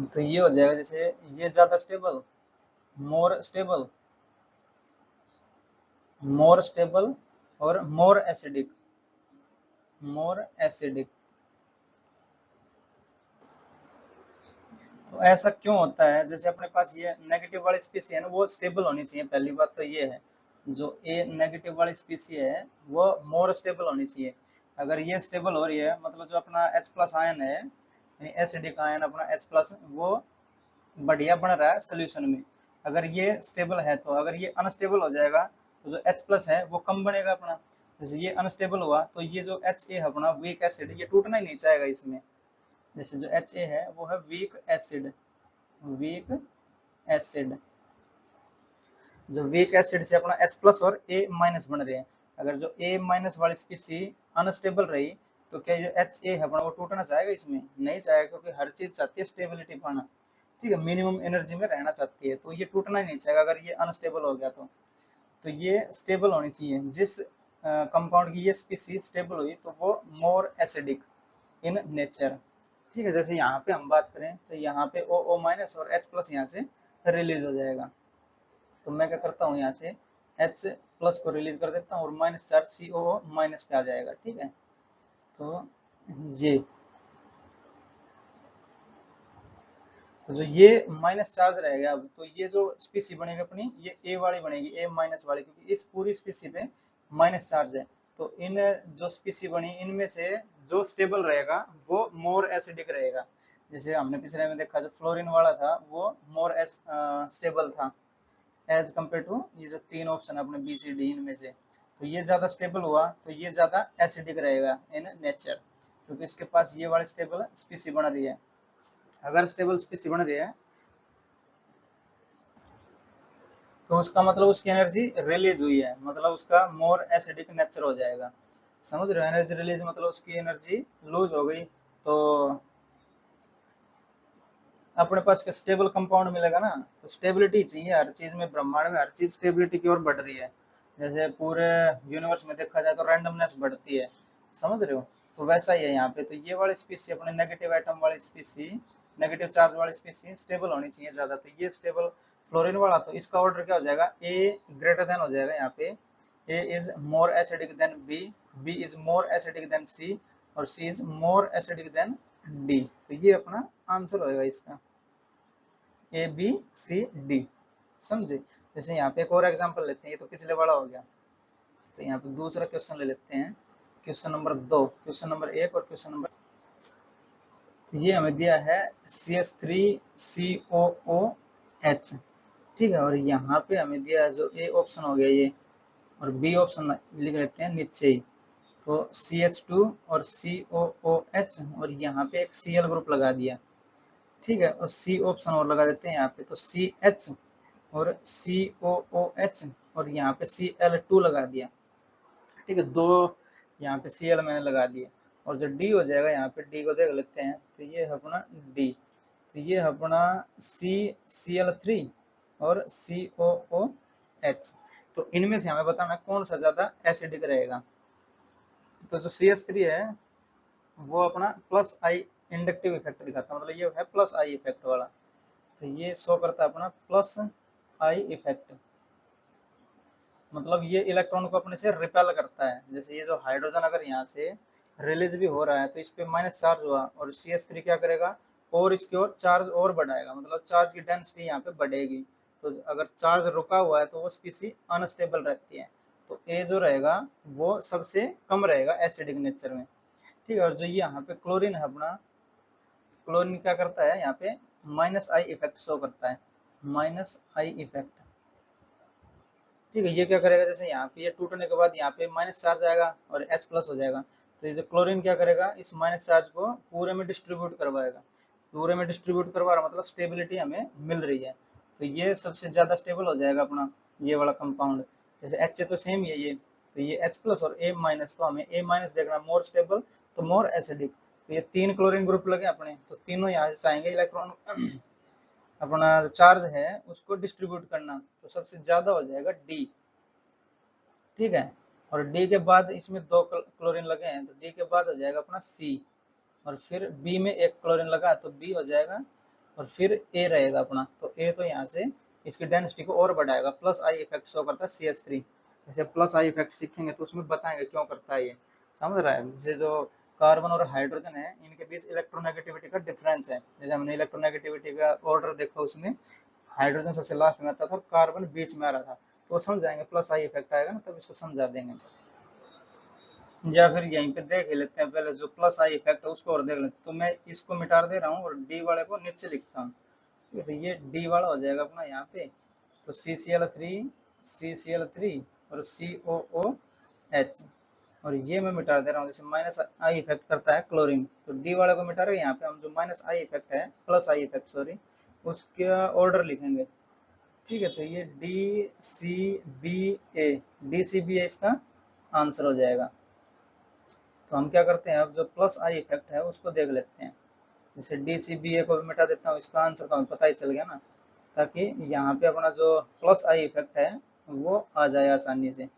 तो ये हो जाएगा जैसे ये ज्यादा stable, more stable, more stable और मोर एसिडिक, मोर एसिडिक। तो ऐसा क्यों होता है? जैसे अपने पास ये नेगेटिव वाली स्पीसी है ना, वो स्टेबल होनी चाहिए। पहली बात तो ये है, जो ए नेगेटिव वाली स्पीसी है वो मोर स्टेबल होनी चाहिए। अगर ये स्टेबल हो रही है मतलब जो अपना H प्लस आयन है, यानी एसिडिक आयन अपना H प्लस, वो बढ़िया बन रहा है सोल्यूशन में। अगर ये स्टेबल है तो अगर ये अनस्टेबल हो जाएगा तो जो H प्लस है वो कम बनेगा अपना। जैसे ये अनस्टेबल हुआ तो ये जो HA है अपना वीक एसिड, ये टूटना ही नहीं चाहेगा इसमें। जैसे जो HA है वो है वीक एसिड, वीक एसिड। जो वीक एसिड से अपना H प्लस और A माइनस बन रहे हैं। अगर जो A माइनस वाली स्पीसी अनस्टेबल रही तो क्या जो HA है अपना वो टूटना चाहेगा? इसमें नहीं चाहेगा, क्योंकि हर चीज चाहती है स्टेबिलिटी पाना, ठीक है, मिनिमम एनर्जी में रहना चाहती है, तो ये टूटना ही नहीं चाहेगा अगर ये अनस्टेबल हो गया तो ये स्टेबल होनी चाहिए। जिस कंपाउंड की ये स्पीसी स्टेबल हुई तो वो मोर एसिडिक इन नेचर, ठीक है। जैसे यहाँ पे हम बात करें तो यहाँ पे ओ माइनस और H प्लस यहाँ से रिलीज हो जाएगा। तो मैं क्या करता हूँ, यहाँ से H प्लस को रिलीज कर देता हूँ और माइनस चार्ज CO माइनस पे आ जाएगा, ठीक है। तो ये तो जो ये माइनस चार्ज रहेगा अब, तो ये जो स्पीसी बनेगी अपनी ये ए वाली बनेगी, ए माइनस वाली, क्योंकि इस पूरी स्पीसी पे माइनस चार्ज है। तो इन जो स्पीसी बनी इनमें से जो स्टेबल रहेगा वो मोर एसिडिक रहेगा। जैसे हमने पिछले में देखा जो फ्लोरीन वाला था वो मोर स्टेबल था एज कम्पेयर टू ये जो तीन ऑप्शन है अपने बी सी डी इनमें से। तो ये ज्यादा स्टेबल हुआ तो ये ज्यादा एसिडिक रहेगा इन नेचर, क्योंकि इसके पास ये वाली स्टेबल स्पीसी बन रही है। अगर स्टेबल स्पीसी बन रही है तो उसका मतलब उसकी एनर्जी रिलीज हुई है, मतलब उसका मोर एसिडिक नेचर हो जाएगा। समझ रहे हो? एनर्जी रिलीज मतलब उसकी एनर्जी लूज हो गई, तो अपने पास का स्टेबल कंपाउंड मिलेगा ना। तो स्टेबिलिटी चाहिए हर चीज में, ब्रह्मांड में हर चीज स्टेबिलिटी की ओर बढ़ रही है। जैसे पूरे यूनिवर्स में देखा जाए तो रैंडमनेस बढ़ती है, समझ रहे हो? तो वैसा ही है यहाँ पे। तो ये वाली स्पीसी अपने नेगेटिव एटम वाली स्पीसी, नेगेटिव चार्ज वाली स्पीसी स्टेबल होनी चाहिए ज्यादा। तो ये स्टेबल फ्लोरीन वाला, तो इसका ऑर्डर क्या हो जाएगा? ए ग्रेटर देन हो जाएगा यहाँ पे। A is more acidic than B, B is more acidic than C और C is more acidic than D. तो ये अपना आंसर होएगा इसका, ए बी सी डी। समझे? जैसे यहाँ पे एक और एग्जांपल लेते हैं, ये तो पिछले वाला हो गया। तो यहाँ पे दूसरा क्वेश्चन ले लेते हैं, क्वेश्चन नंबर 2, क्वेश्चन नंबर 1 और क्वेश्चन नंबर। तो ये हमें दिया है CH3COOH, ठीक है। और यहाँ पे हमें दिया है जो ए ऑप्शन हो गया ये, और बी ऑप्शन लिख लेते हैं नीचे ही। तो CH2 और COOH और यहाँ पे एक Cl ग्रुप लगा दिया, ठीक है। और सी ऑप्शन और लगा देते हैं यहाँ पे, तो CH और COOH और यहाँ पे Cl2 लगा दिया, ठीक है। दो यहाँ पे Cl मैंने लगा दिया। और जो D हो जाएगा यहाँ पे, D को देख लेते हैं, तो ये है अपना D। तो ये है अपना Cl3 और COOH। तो इनमें से हमें बताना कौन सा ज्यादा एसिडिक रहेगा। तो जो CH3 है वो अपना प्लस आई इंडक्टिव इफेक्ट दिखाता है, मतलब ये है प्लस आई इफेक्ट वाला। तो ये शो करता है अपना प्लस आई इफेक्ट, मतलब ये इलेक्ट्रॉन को अपने से रिपेल करता है। जैसे ये जो हाइड्रोजन अगर यहाँ से रिलीज भी हो रहा है तो इस पे माइनस चार्ज हुआ, और CH3 क्या करेगा और इसकी ओर चार्ज और बढ़ाएगा, मतलब चार्ज की डेंसिटी यहाँ पे बढ़ेगी। तो अगर चार्ज रुका हुआ है तो वो स्पीसी अनस्टेबल रहती है। तो ए जो रहेगा वो सबसे कम रहेगा एसिडिक नेचर में, ठीक है। और जो यहाँ पे क्लोरीन है अपना, क्लोरीन क्या करता है यहाँ पे माइनस आई इफेक्ट शो करता है, माइनस आई इफेक्ट, ठीक है। ये क्या करेगा, जैसे यहाँ पे ये टूटने के बाद यहाँ पे माइनस चार्ज आएगा और H प्लस हो जाएगा। तो ये जो क्लोरीन क्या करेगा, इस माइनस चार्ज को पूरे में डिस्ट्रीब्यूट करवाएगा। पूरे में डिस्ट्रीब्यूट करवा रहा मतलब स्टेबिलिटी हमें मिल रही है। तो ये सबसे ज्यादा स्टेबल हो जाएगा अपना ये वाला कंपाउंड। जैसे H तो सेम ही है ये, तो ये H प्लस और A माइनस, तो हमें A माइनस देखना मोर स्टेबल, तो मोर एसिडिक। तो ये 3 क्लोरीन ग्रुप लगे अपने, तो तीनों यहाँ से चाहेंगे इलेक्ट्रॉन अपना चार्ज है उसको डिस्ट्रीब्यूट करना, तो सबसे ज्यादा हो जाएगा डी। ठीक है, और डी के बाद इसमें 2 क्लोरीन लगे हैं, तो डी के बाद हो जाएगा अपना सी, और फिर बी में 1 क्लोरीन लगा तो बी हो जाएगा, और फिर ए रहेगा अपना, तो ए तो यहाँ से इसकी डेंसिटी को और बढ़ाएगा, प्लस आई इफेक्ट शो करता है CH3। जैसे प्लस आई इफेक्ट सीखेंगे तो उसमें बताएंगे क्यों करता है ये, समझ रहा है। जैसे जो कार्बन और हाइड्रोजन है इनके बीच इलेक्ट्रोनेगेटिविटी का डिफरेंस है, जैसे हमने इलेक्ट्रोनेगेटिविटी का ऑर्डर देखा, उसमें हाइड्रोजन सबसे लास्ट में आता था और कार्बन बीच में आ रहा था, तो समझ जाएंगे प्लस आई इफेक्ट आएगा ना तब इसको समझा देंगे। या फिर यहीं पे देख लेते हैं पहले जो प्लस आई इफेक्ट है उसको और देख लेते हैं, तो मैं इसको मिटा दे रहा हूँ और डी वाले को नीचे लिखता हूँ। ठीक है, तो ये डी वाला हो जाएगा अपना यहाँ पे, तो CCl3 और COOH, और ये मैं मिटा दे रहा हूँ, जैसे माइनस आई इफेक्ट करता है क्लोरीन, तो डी वाले को मिटा रहे हैं, यहाँ पे हम जो माइनस आई इफेक्ट है, प्लस आई इफेक्ट सॉरी, उसका ऑर्डर लिखेंगे। ठीक है, तो ये DCBA इसका आंसर हो जाएगा। तो हम क्या करते हैं, अब जो प्लस आई इफेक्ट है उसको देख लेते हैं, जैसे DCBA को भी मिटा देता हूँ, इसका आंसर तो हमें पता ही चल गया ना, ताकि यहाँ पे अपना जो प्लस आई इफेक्ट है वो आ जाए आसानी से।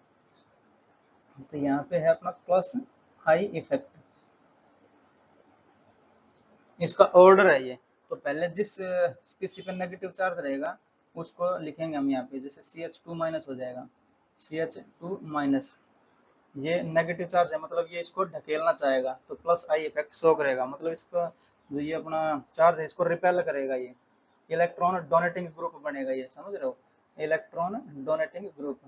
तो यहाँ पे है अपना प्लस आई इफेक्ट, इसका ऑर्डर है ये, तो पहले जिस स्पीशीज पे नेगेटिव चार्ज रहेगा उसको लिखेंगे हम यहाँ पे, जैसे CH2 माइनस हो जाएगा, CH2 माइनस, ये नेगेटिव चार्ज है मतलब ये इसको ढकेलना चाहेगा, तो प्लस आई इफेक्ट शो करेगा, मतलब इसको जो ये अपना चार्ज है इसको रिपेल करेगा, ये इलेक्ट्रॉन डोनेटिंग ग्रुप बनेगा, ये समझ रहे हो, electron donating group.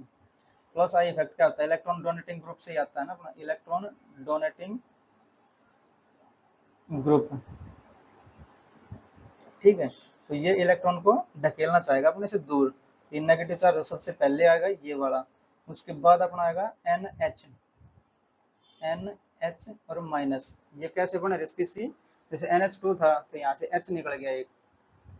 Plus I effect क्या होता है, इलेक्ट्रॉन डोनेटिंग ग्रुप से ही आता है ना अपना, इलेक्ट्रॉन डोनेटिंग ग्रुप। ठीक है, तो ये इलेक्ट्रॉन को ढकेलना चाहेगा अपने से दूर, ये नेगेटिव चार्ज सबसे पहले आएगा ये वाला, उसके बाद अपना आएगा NH और माइनस, ये कैसे बने स्पीसी, जैसे NH2 था तो यहाँ से H निकल गया, एक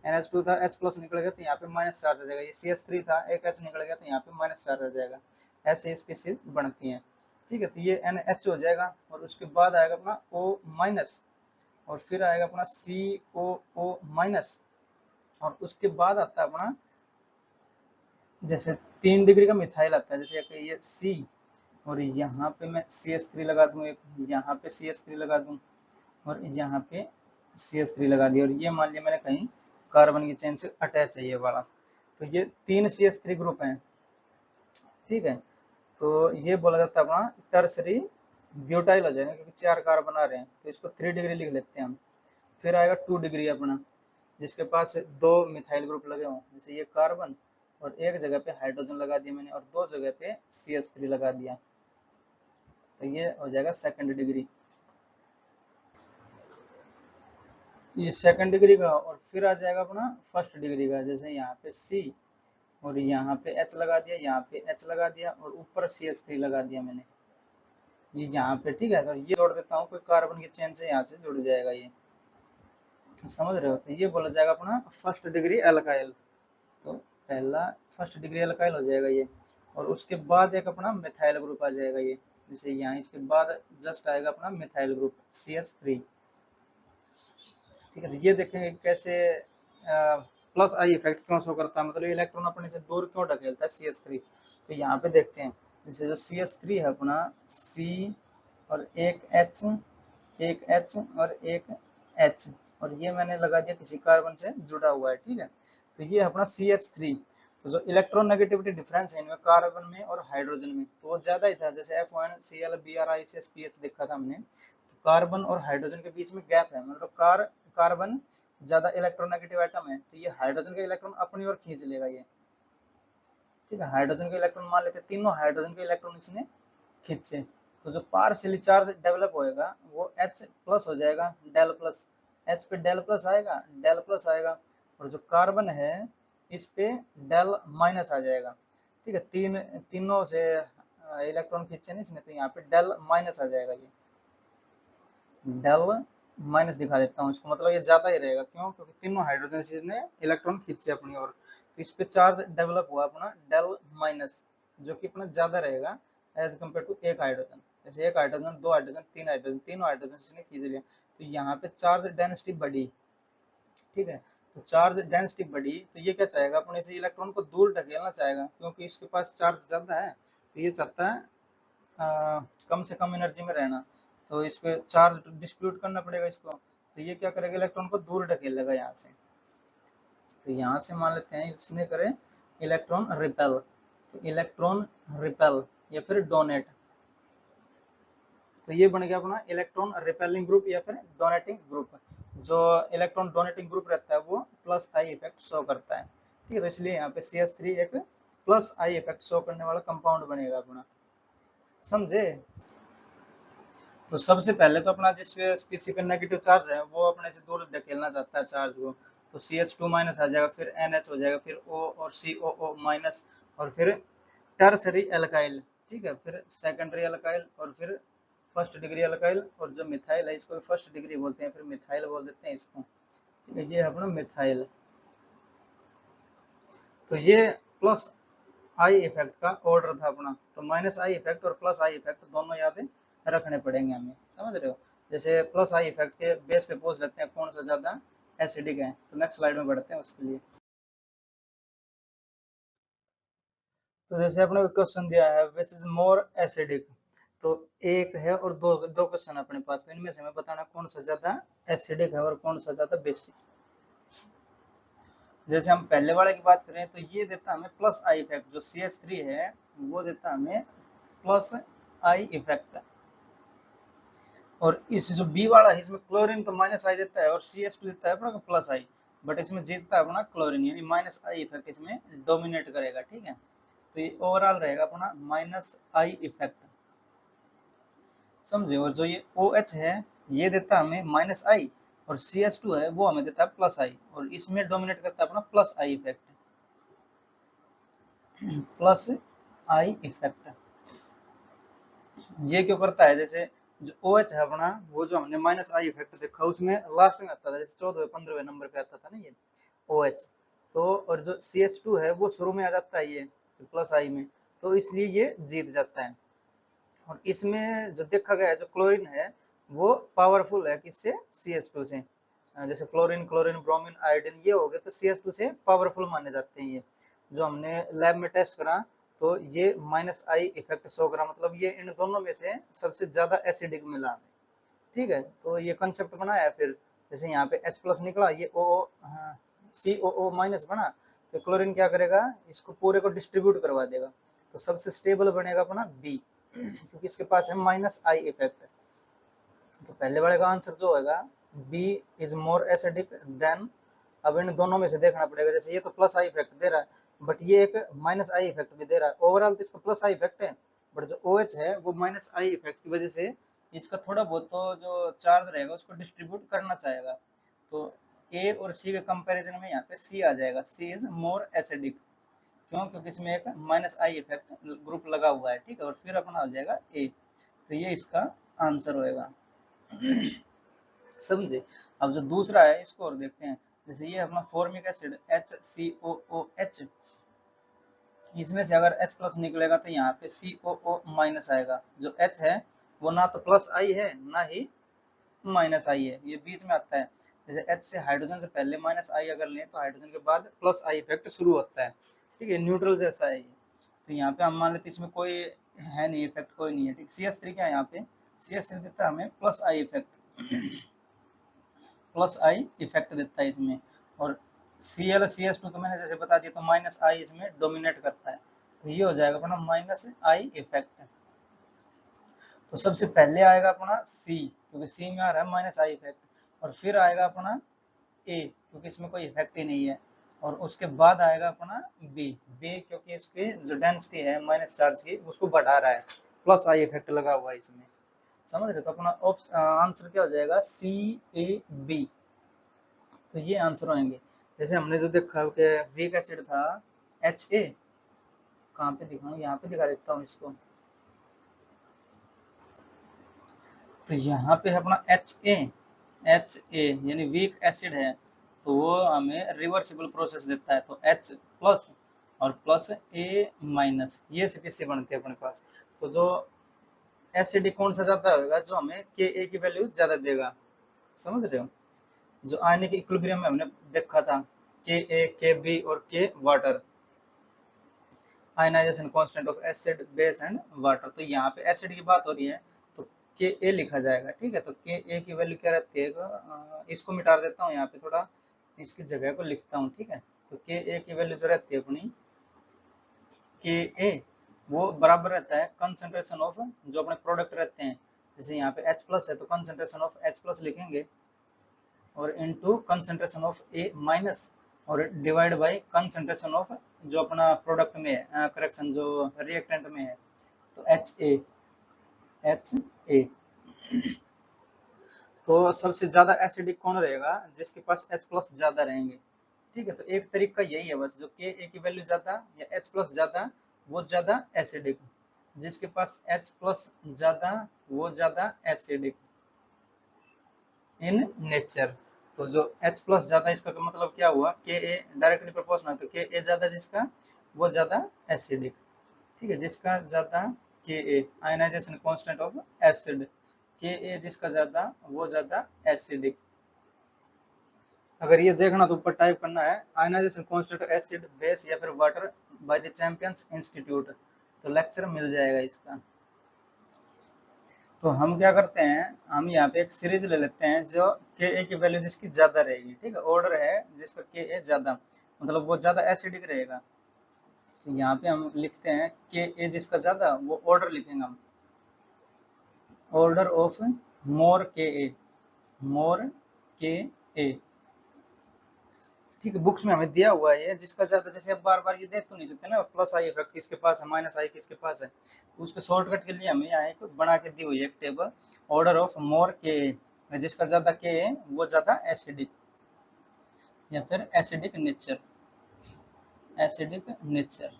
NH2 था H प्लस निकल गया तो यहाँ पे माइनस चार्ज आ जाएगा, ये CH3 था एक H निकल गया तो यहाँ पे माइनस चार्ज आ जाएगा, ऐसे स्पीसीज बनती हैं। ठीक है, तो ये NH हो जाएगा, और उसके बाद आएगा अपना O माइनस, और फिर आएगा अपना COO माइनस, और उसके बाद आता है अपना जैसे 3 डिग्री का मिथाइल आता है, जैसे ये C, और यहाँ पे मैं CH3 लगा दूं, एक यहाँ पे CH3 लगा दूं, और यहाँ पे CH3 लगा दिया, और ये मान लिया मैंने कहीं कार्बन की चेन से अटैच है ये वाला, तो ये 3 CH3 ग्रुप हैं। ठीक है, तो ये बोला जाता है अपना टर्सरी ब्यूटाइल हो जाएगा, क्योंकि 4 कार्बन आ रहे हैं, तो इसको 3 डिग्री लिख लेते हैं हम। फिर आएगा 2 डिग्री अपना, जिसके पास 2 मिथाइल ग्रुप लगे हों, जैसे ये कार्बन, और एक जगह पे हाइड्रोजन लगा दिया मैंने, और 2 जगह पे CH3 लगा दिया, तो ये हो जाएगा सेकंड डिग्री, ये सेकंड डिग्री का। और फिर आ जाएगा अपना फर्स्ट डिग्री का, जैसे यहाँ पे C, और यहाँ पे H लगा दिया, यहाँ पे H लगा दिया, और ऊपर CH3 लगा दिया मैंने, ये यहाँ पे। ठीक है, अगर ये जोड़ देता हूँ कोई कार्बन की चेन से, यहाँ से जुड़ जाएगा ये, समझ रहे हो, तो ये बोला जाएगा अपना फर्स्ट डिग्री एल्काइल, तो पहला फर्स्ट डिग्री एल्काइल हो जाएगा ये, और उसके बाद एक अपना मिथाइल ग्रुप आ जाएगा ये, जैसे यहाँ इसके बाद जस्ट आएगा अपना मिथाइल ग्रुप CH3। ठीक है, तो ये देखेंगे कैसे प्लस आई इफेक्ट क्यों शो करता है, मतलब इलेक्ट्रॉन अपने से दूर क्यों ढकेलता है CH3, तो यहाँ पे देखते हैं, जैसे जो CH3 है अपना C, और एक H और एक H, और ये मैंने लगा दिया किसी कार्बन से जुड़ा हुआ है। ठीक है, तो ये अपना CH3, तो जो इलेक्ट्रॉन नेगेटिविटी डिफरेंस है इनमें कार्बन में और हाइड्रोजन में, तो वो ज्यादा ही था, जैसे FONCl BrICS देखा था हमने, तो कार्बन और हाइड्रोजन के बीच में गैप है, मतलब कार्बन ज्यादा इलेक्ट्रोनेगेटिव एटम है, तो ये हाइड्रोजन का इलेक्ट्रॉन अपनी ओर खींच लेगा ये। ठीक है, हाइड्रोजन के इलेक्ट्रॉन मान लेते, तीनों हाइड्रोजन के इलेक्ट्रॉन इसने खींचे, तो जो पार्शियली चार्ज डेवलप होएगा वो H प्लस हो जाएगा, डेल प्लस, H पे डेल प्लस आएगा, डेल प्लस आएगा, और जो कार्बन है इस पे डेल माइनस आ जाएगा। ठीक है, तीनों से इलेक्ट्रॉन खींचे नहीं इसने, तो यहाँ पे डेल माइनस आ जाएगा, ये डेल माइनस दिखा देता हूँ इसको, मतलब ये ज्यादा ही रहेगा, क्यों, क्योंकि तीनों हाइड्रोजन ने इलेक्ट्रॉन खींचे अपनी ओर, तो इस पे चार्ज डेवलप हुआ अपना डेल माइनस, जो कि अपना ज्यादा रहेगा एज कम्पेयर टू एक हाइड्रोजन, जैसे एक हाइड्रोजन, दो हाइड्रोजन, तीन हाइड्रोजन, तीनों हाइड्रोजन इसने खींच लिया, तो यहाँ पे चार्ज डेंसिटी बढ़ी। ठीक है, तो चार्ज डेंसिटी बढ़ी तो ये क्या चाहेगा, अपने से इलेक्ट्रॉन को दूर ढकेलना चाहेगा, क्योंकि इसके पास चार्ज ज्यादा है, तो ये चाहता है कम से कम एनर्जी में रहना, तो इस पे चार्ज डिस्ट्रीब्यूट करना पड़ेगा इसको, तो ये क्या करेगा, इलेक्ट्रॉन को दूर ढकेलेगा यहाँ से। तो यहाँ से मान लेते हैं इसने करे इलेक्ट्रॉन रिपेल, तो इलेक्ट्रॉन रिपेल या फिर डोनेट, तो ये बन गया अपना इलेक्ट्रॉन रिपेलिंग ग्रुप या फिर डोनेटिंग ग्रुप। जो इलेक्ट्रॉन डोनेटिंग ग्रुप रहता है वो प्लस आई इफेक्ट शो करता है। ठीक है, तो इसलिए यहाँ पे CH3 एक प्लस आई इफेक्ट शो करने वाला कंपाउंड बनेगा अपना, समझे। तो सबसे पहले तो अपना जिस स्पीसी पे नेगेटिव चार्ज है वो अपने से दूर धकेलना चाहता है चार्ज को, तो CH2 माइनस आ जाएगा, फिर NH हो जाएगा, फिर O और COO माइनस, और फिर टर्सरी एल्काइल। ठीक है, फिर सेकेंडरी एल्काइल, और फिर फर्स्ट डिग्री एल्काइल, और जो मिथाइल है इसको भी फर्स्ट डिग्री बोलते हैं, फिर मिथाइल बोल देते हैं इसको। ठीक है, ये है अपना मिथाइल। तो ये प्लस आई इफेक्ट का ऑर्डर था अपना, तो माइनस आई इफेक्ट और प्लस आई इफेक्ट दोनों याद रखने पड़ेंगे हमें, समझ रहे हो। जैसे प्लस आई इफेक्ट के बेस पे पूछ लेते हैं कौन सा ज्यादा एसिडिक है, तो नेक्स्ट स्लाइड में बढ़ते हैं उसके लिए। तो जैसे अपने को क्वेश्चन दिया है विच इज मोर एसिडिक, तो एक है और दो दो क्वेश्चन अपने पास, तो इनमें से हमें बताना कौन सा ज्यादा एसिडिक है और कौन सा ज्यादा बेसिक। जैसे हम पहले वाले की बात करें तो ये देता हमें प्लस आई इफेक्ट, जो CH3 है वो देता हमें प्लस आई इफेक्ट, और इस जो बी वाला है इसमें क्लोरीन तो माइनस आई देता है और CH2 देता है अपना प्लस आई, बट इसमें जीतता है अपना क्लोरीन, यानी माइनस आई इफेक्ट इसमें डोमिनेट करेगा। ठीक है, तो ये ओवरऑल रहेगा अपना माइनस आई इफेक्ट, समझे। और जो ये OH है ये देता है हमें माइनस आई, और CH2 है वो हमें देता है प्लस आई, और इसमें डोमिनेट करता है अपना plus I effect, plus I effect. ये क्यों करता है, जैसे जो OH है अपना, वो जो हमने माइनस आई इफेक्ट देखा उसमें लास्ट में आता था, जैसे 14वें 15वें नंबर पे आता था ना ये OH, तो और जो CH2 है वो शुरू में आ जाता है ये प्लस आई में, तो इसलिए ये जीत जाता है। और इसमें जो देखा गया है जो क्लोरीन है वो पावरफुल है किससे, CH2 से। जैसे फ्लोरीन, क्लोरीन, ब्रोमीन, आयोडीन ये हो गए तो CH2 से पावरफुल माने जाते हैं। ये जो हमने लैब में टेस्ट करा तो ये माइनस आई इफेक्ट शो करा, मतलब ये इन दोनों में से सबसे ज्यादा एसिडिक मिला हमें। ठीक है, तो ये कंसेप्ट बनाया फिर, जैसे यहाँ पे H प्लस निकला, ये ओ COO माइनस बना, तो क्लोरीन क्या करेगा, इसको पूरे को डिस्ट्रीब्यूट करवा देगा, तो सबसे स्टेबल बनेगा अपना B, क्योंकि इसके पास है माइनस आई इफेक्ट। तो पहले वाले का आंसर जो होगा B is more acidic than, अब इन दोनों में से देखना पड़ेगा, जैसे ये तो प्लस आई इफेक्ट दे रहा है बट ये एक माइनस आई इफेक्ट भी दे रहा है, ओवरऑल तो इसका प्लस आई इफेक्ट है, बट जो OH है वो माइनस आई इफेक्ट की वजह से इसका थोड़ा बहुत तो जो चार्ज रहेगा उसको डिस्ट्रीब्यूट करना चाहेगा, तो A और C के कंपैरिजन में यहाँ पे C आ जाएगा, C इज मोर एसिडिक, क्यों, क्योंकि इसमें एक माइनस आई इफेक्ट ग्रुप लगा हुआ है। ठीक है, और फिर अपना हो जाएगा A, तो ये इसका आंसर होएगा, समझे। अब जो दूसरा है इसको और देखते हैं, जैसे ये अपना फॉर्मिक एसिड HCOOH, इसमें से अगर H प्लस निकलेगा तो यहाँ पे COO माइनस आएगा, जो H है वो ना तो प्लस आई है ना ही माइनस आई है, ये बीच में आता है। जैसे H से हाइड्रोजन से पहले माइनस आई अगर लें तो हाइड्रोजन के बाद प्लस आई इफेक्ट शुरू होता है। ठीक है, न्यूट्रल जैसा है ये, तो यहाँ पे हम मान लेते इसमें कोई है नहीं इफेक्ट, कोई नहीं है। ठीक, CH3 क्या है यहाँ पे, CH3 देता है हमें plus I effect, plus I effect देता है इसमें, और ClCH2 तो मैंने जैसे बता दिया तो माइनस आई इसमें डोमिनेट करता है, तो ये हो जाएगा अपना माइनस आई इफेक्ट। तो सबसे पहले आएगा अपना C, क्योंकि C में आ रहा है माइनस आई इफेक्ट, और फिर आएगा अपना A क्योंकि इसमें कोई इफेक्ट ही नहीं है, और उसके बाद आएगा अपना B, क्योंकि इसकी जो डेंसिटी है माइनस चार्ज की उसको बढ़ा रहा है, प्लस आई इफेक्ट लगा हुआ है इसमें, समझ रहे। तो अपना आंसर क्या हो जाएगा, CAB, तो ये आंसर होंगे। जैसे हमने जो देखा कि वीक एसिड था HA, कहाँ पे दिखाऊं, यहाँ पे दिखा देता हूँ इसको, तो यहाँ पे है अपना HA यानी वीक एसिड है, तो वो हमें रिवर्सिबल प्रोसेस देता है, तो H प्लस और प्लस A माइनस, ये CPC बनते हैं अपने पास। तो जो एसिडिक कौन सा ज्यादा होगा, जो हमें के ए की वैल्यू ज्यादा देगा, समझ रहे हो। जो आयनिक इक्विलिब्रियम में हमने देखा था, के ए, के बी और K water, ionization constant of acid, base and water. तो यहाँ पे एसिड की बात हो रही है तो के ए लिखा जाएगा, ठीक है। तो के ए की वैल्यू क्या रहती है, इसको मिटा देता हूँ यहाँ पे, थोड़ा इसकी जगह को लिखता हूँ, ठीक है। तो के ए की वैल्यू जो रहती है अपनी, के ए वो बराबर रहता है कंसंट्रेशन ऑफ जो अपने प्रोडक्ट रहते हैं, जैसे यहाँ पे H प्लस है तो कंसंट्रेशन ऑफ H प्लस लिखेंगे, और into concentration of A minus, और डिवाइड बाय कंसंट्रेशन ऑफ जो अपना प्रोडक्ट में है, करेक्शन जो रिएक्टेंट में है, तो एच ए। तो सबसे ज्यादा एसिडिक कौन रहेगा, जिसके पास H प्लस ज्यादा रहेंगे, ठीक है। तो एक तरीका यही है बस, जो के ए की वैल्यू ज्यादा या H प्लस ज्यादा वो ज्यादा एसिडिक, जिसके पास H प्लस ज्यादा वो ज्यादा एसिडिक इन नेचर। तो जो H प्लस ज्यादा, इसका मतलब क्या हुआ, के ए डायरेक्टली प्रोपोर्शनल, तो के ए ज्यादा जिसका वो ज्यादा एसिडिक, ठीक है। जिसका ज्यादा के ए, आयनाइजेशन कांस्टेंट ऑफ एसिड, के ए जिसका ज्यादा वो ज्यादा एसिडिक। अगर ये देखना तो ऊपर टाइप करना है ionization constant of acid, base या फिर water by the champions institute, तो लेक्चर मिल जाएगा इसका। तो हम क्या करते हैं, हम यहाँ पे एक सीरीज ले लेते हैं जो के ए की वैल्यू जिसकी ज्यादा रहेगी, ठीक है। ऑर्डर है जिसका के ए ज्यादा, मतलब वो ज्यादा एसिडिक रहेगा। तो यहाँ पे हम लिखते हैं के ए जिसका ज्यादा, वो ऑर्डर लिखेंगे हम, ऑर्डर ऑफ मोर के ए, मोर के ए, ठीक है। बुक्स में हमें दिया हुआ है ये जिसका ज्यादा, जैसे अब बार बार ये देख तो नहीं सकते ना, प्लस आई इफेक्ट किसके पास है, माइनस आई किसके पास है, तो उसके शॉर्टकट के लिए हमें यहाँ एक बना के दी हुई है एक टेबल, ऑर्डर ऑफ मोर के, जिसका ज्यादा के है वो ज्यादा एसिडिक या फिर एसिडिक नेचर, एसिडिक नेचर,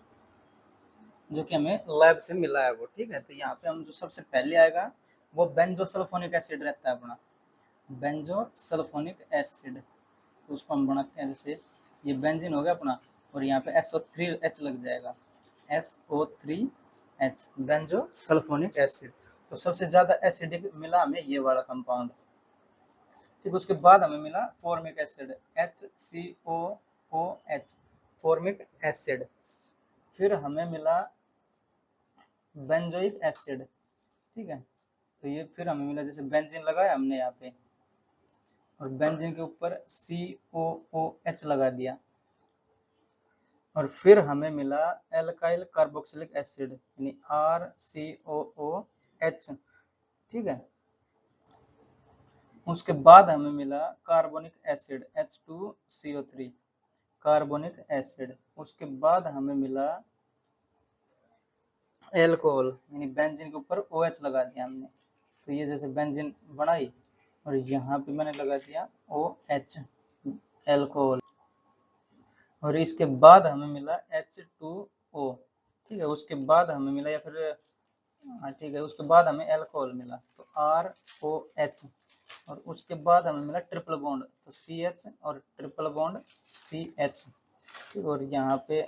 जो कि हमें लैब से मिला है वो, ठीक है। तो यहाँ पे हम जो सबसे पहले आएगा वो बेंजोसल्फोनिक एसिड रहता है अपना, बेंजोसल्फोनिक एसिड। तो उसको हम बनाते हैं, जैसे ये बेंजीन हो गया अपना, और यहाँ पे SO3H लग जाएगा, SO3H, बेंजो सल्फोनिक एसिड। तो सबसे ज्यादा एसिडिक मिला हमें ये वाला कंपाउंड, ठीक। उसके बाद हमें मिला formic acid, HCOOH, formic acid. फिर हमें मिला बेंजोइक एसिड, ठीक है। तो ये फिर हमें मिला, जैसे बेंजीन लगाया हमने यहाँ पे, और बेंजीन के ऊपर COOH लगा दिया, और फिर हमें मिला एल्काइल कार्बोक्सिलिक एसिड यानी RCOOH, ठीक है। उसके बाद हमें मिला carbonic acid H2CO3, carbonic acid. उसके बाद हमें मिला एल्कोहल, यानी बेंजीन के ऊपर OH लगा दिया हमने, तो ये जैसे बेंजीन बनाई, और यहाँ पे मैंने लगा दिया OH, एल्कोहल। और इसके बाद हमें मिला H2O, ठीक है। उसके बाद हमें मिला, या फिर हाँ ठीक है, उसके बाद हमें एल्कोहल मिला तो ROH, और उसके बाद हमें मिला ट्रिपल बॉन्ड तो CH और ट्रिपल बॉन्ड CH, ठीक। और यहाँ पे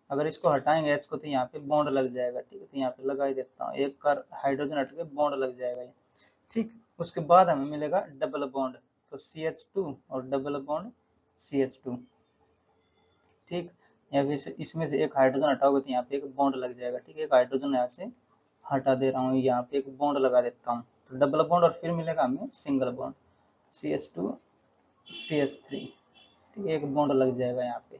अगर इसको हटाएंगे H को तो यहाँ पे बॉन्ड लग जाएगा, ठीक है। तो यहाँ पे लगा ही देता हूँ, एक कर हाइड्रोजन हट के बॉन्ड लग जाएगा ये, ठीक। उसके बाद हमें मिलेगा डबल बॉन्ड, तो CH2 और डबल बॉन्ड CH2, ठीक। या फिर इसमें से एक हाइड्रोजन हटाओगे तो यहाँ पे एक बॉन्ड लग जाएगा, ठीक है। एक हाइड्रोजन यहाँ से हटा दे रहा हूँ, यहाँ पे एक बॉन्ड लगा देता हूँ, तो डबल बॉन्ड, और फिर मिलेगा हमें सिंगल बॉन्ड CH2 CH3, ठीक है। एक बॉन्ड लग जाएगा यहाँ पे।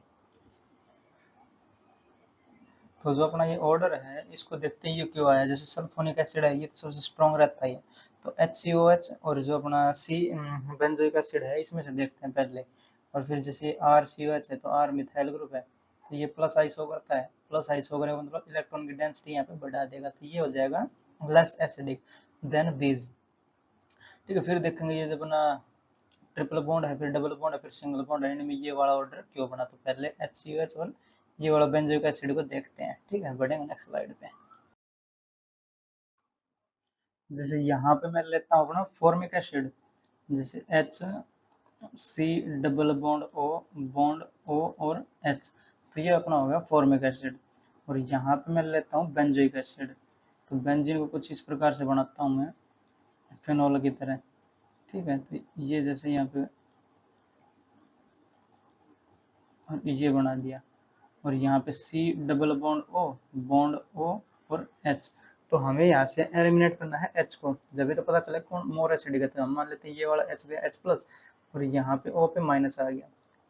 तो जो अपना ये ऑर्डर है इसको देखते हैं ये क्यों आया, जैसे सल्फोनिक एसिड है ये तो सबसे स्ट्रॉन्ग रहता है, तो HCOH, और जो अपना C बेंजोइक एसिड है इसमें से देखते हैं पहले, और फिर जैसे RCOH है तो R मिथाइल ग्रुप है, तो ये प्लस आई शो करता है, प्लस आई शो करेगा मतलब इलेक्ट्रॉन की डेंसिटी यहाँ पे बढ़ा देगा, तो ये हो जाएगा लेस एसिडिक देन दीज, ठीक है। फिर देखेंगे ये जो अपना ट्रिपल बॉन्ड है, फिर डबल बॉन्ड है, फिर सिंगल बॉन्ड है, इनमें ये वाला ऑर्डर क्यों बना, तो पहले HCOH और ये वाला बेंजोइक एसिड को देखते हैं, ठीक है। बढ़ेंगे नेक्स्ट स्लाइड पे। जैसे यहाँ पे मैं लेता हूँ अपना फॉर्मिक एसिड, जैसे HC डबल बॉन्ड O और H, तो ये अपना हो गया फॉर्मिक एसिड। और यहाँ पे मैं लेता हूँ बेंजोइक एसिड, तो बेंजीन को कुछ इस प्रकार से बनाता हूँ मैं फिनोल की तरह, ठीक है। तो ये जैसे यहाँ पे और ये बना दिया, और यहाँ पे C डबल बॉन्ड O और H। तो हमें यहाँ से एलिमिनेट करना है H को, जब भी तो पता चले कौन मोर एसिडिक है। तो हम मान लेते हैं ये वाला H गया H प्लस, और यहाँ पे O पे माइनस आ गया,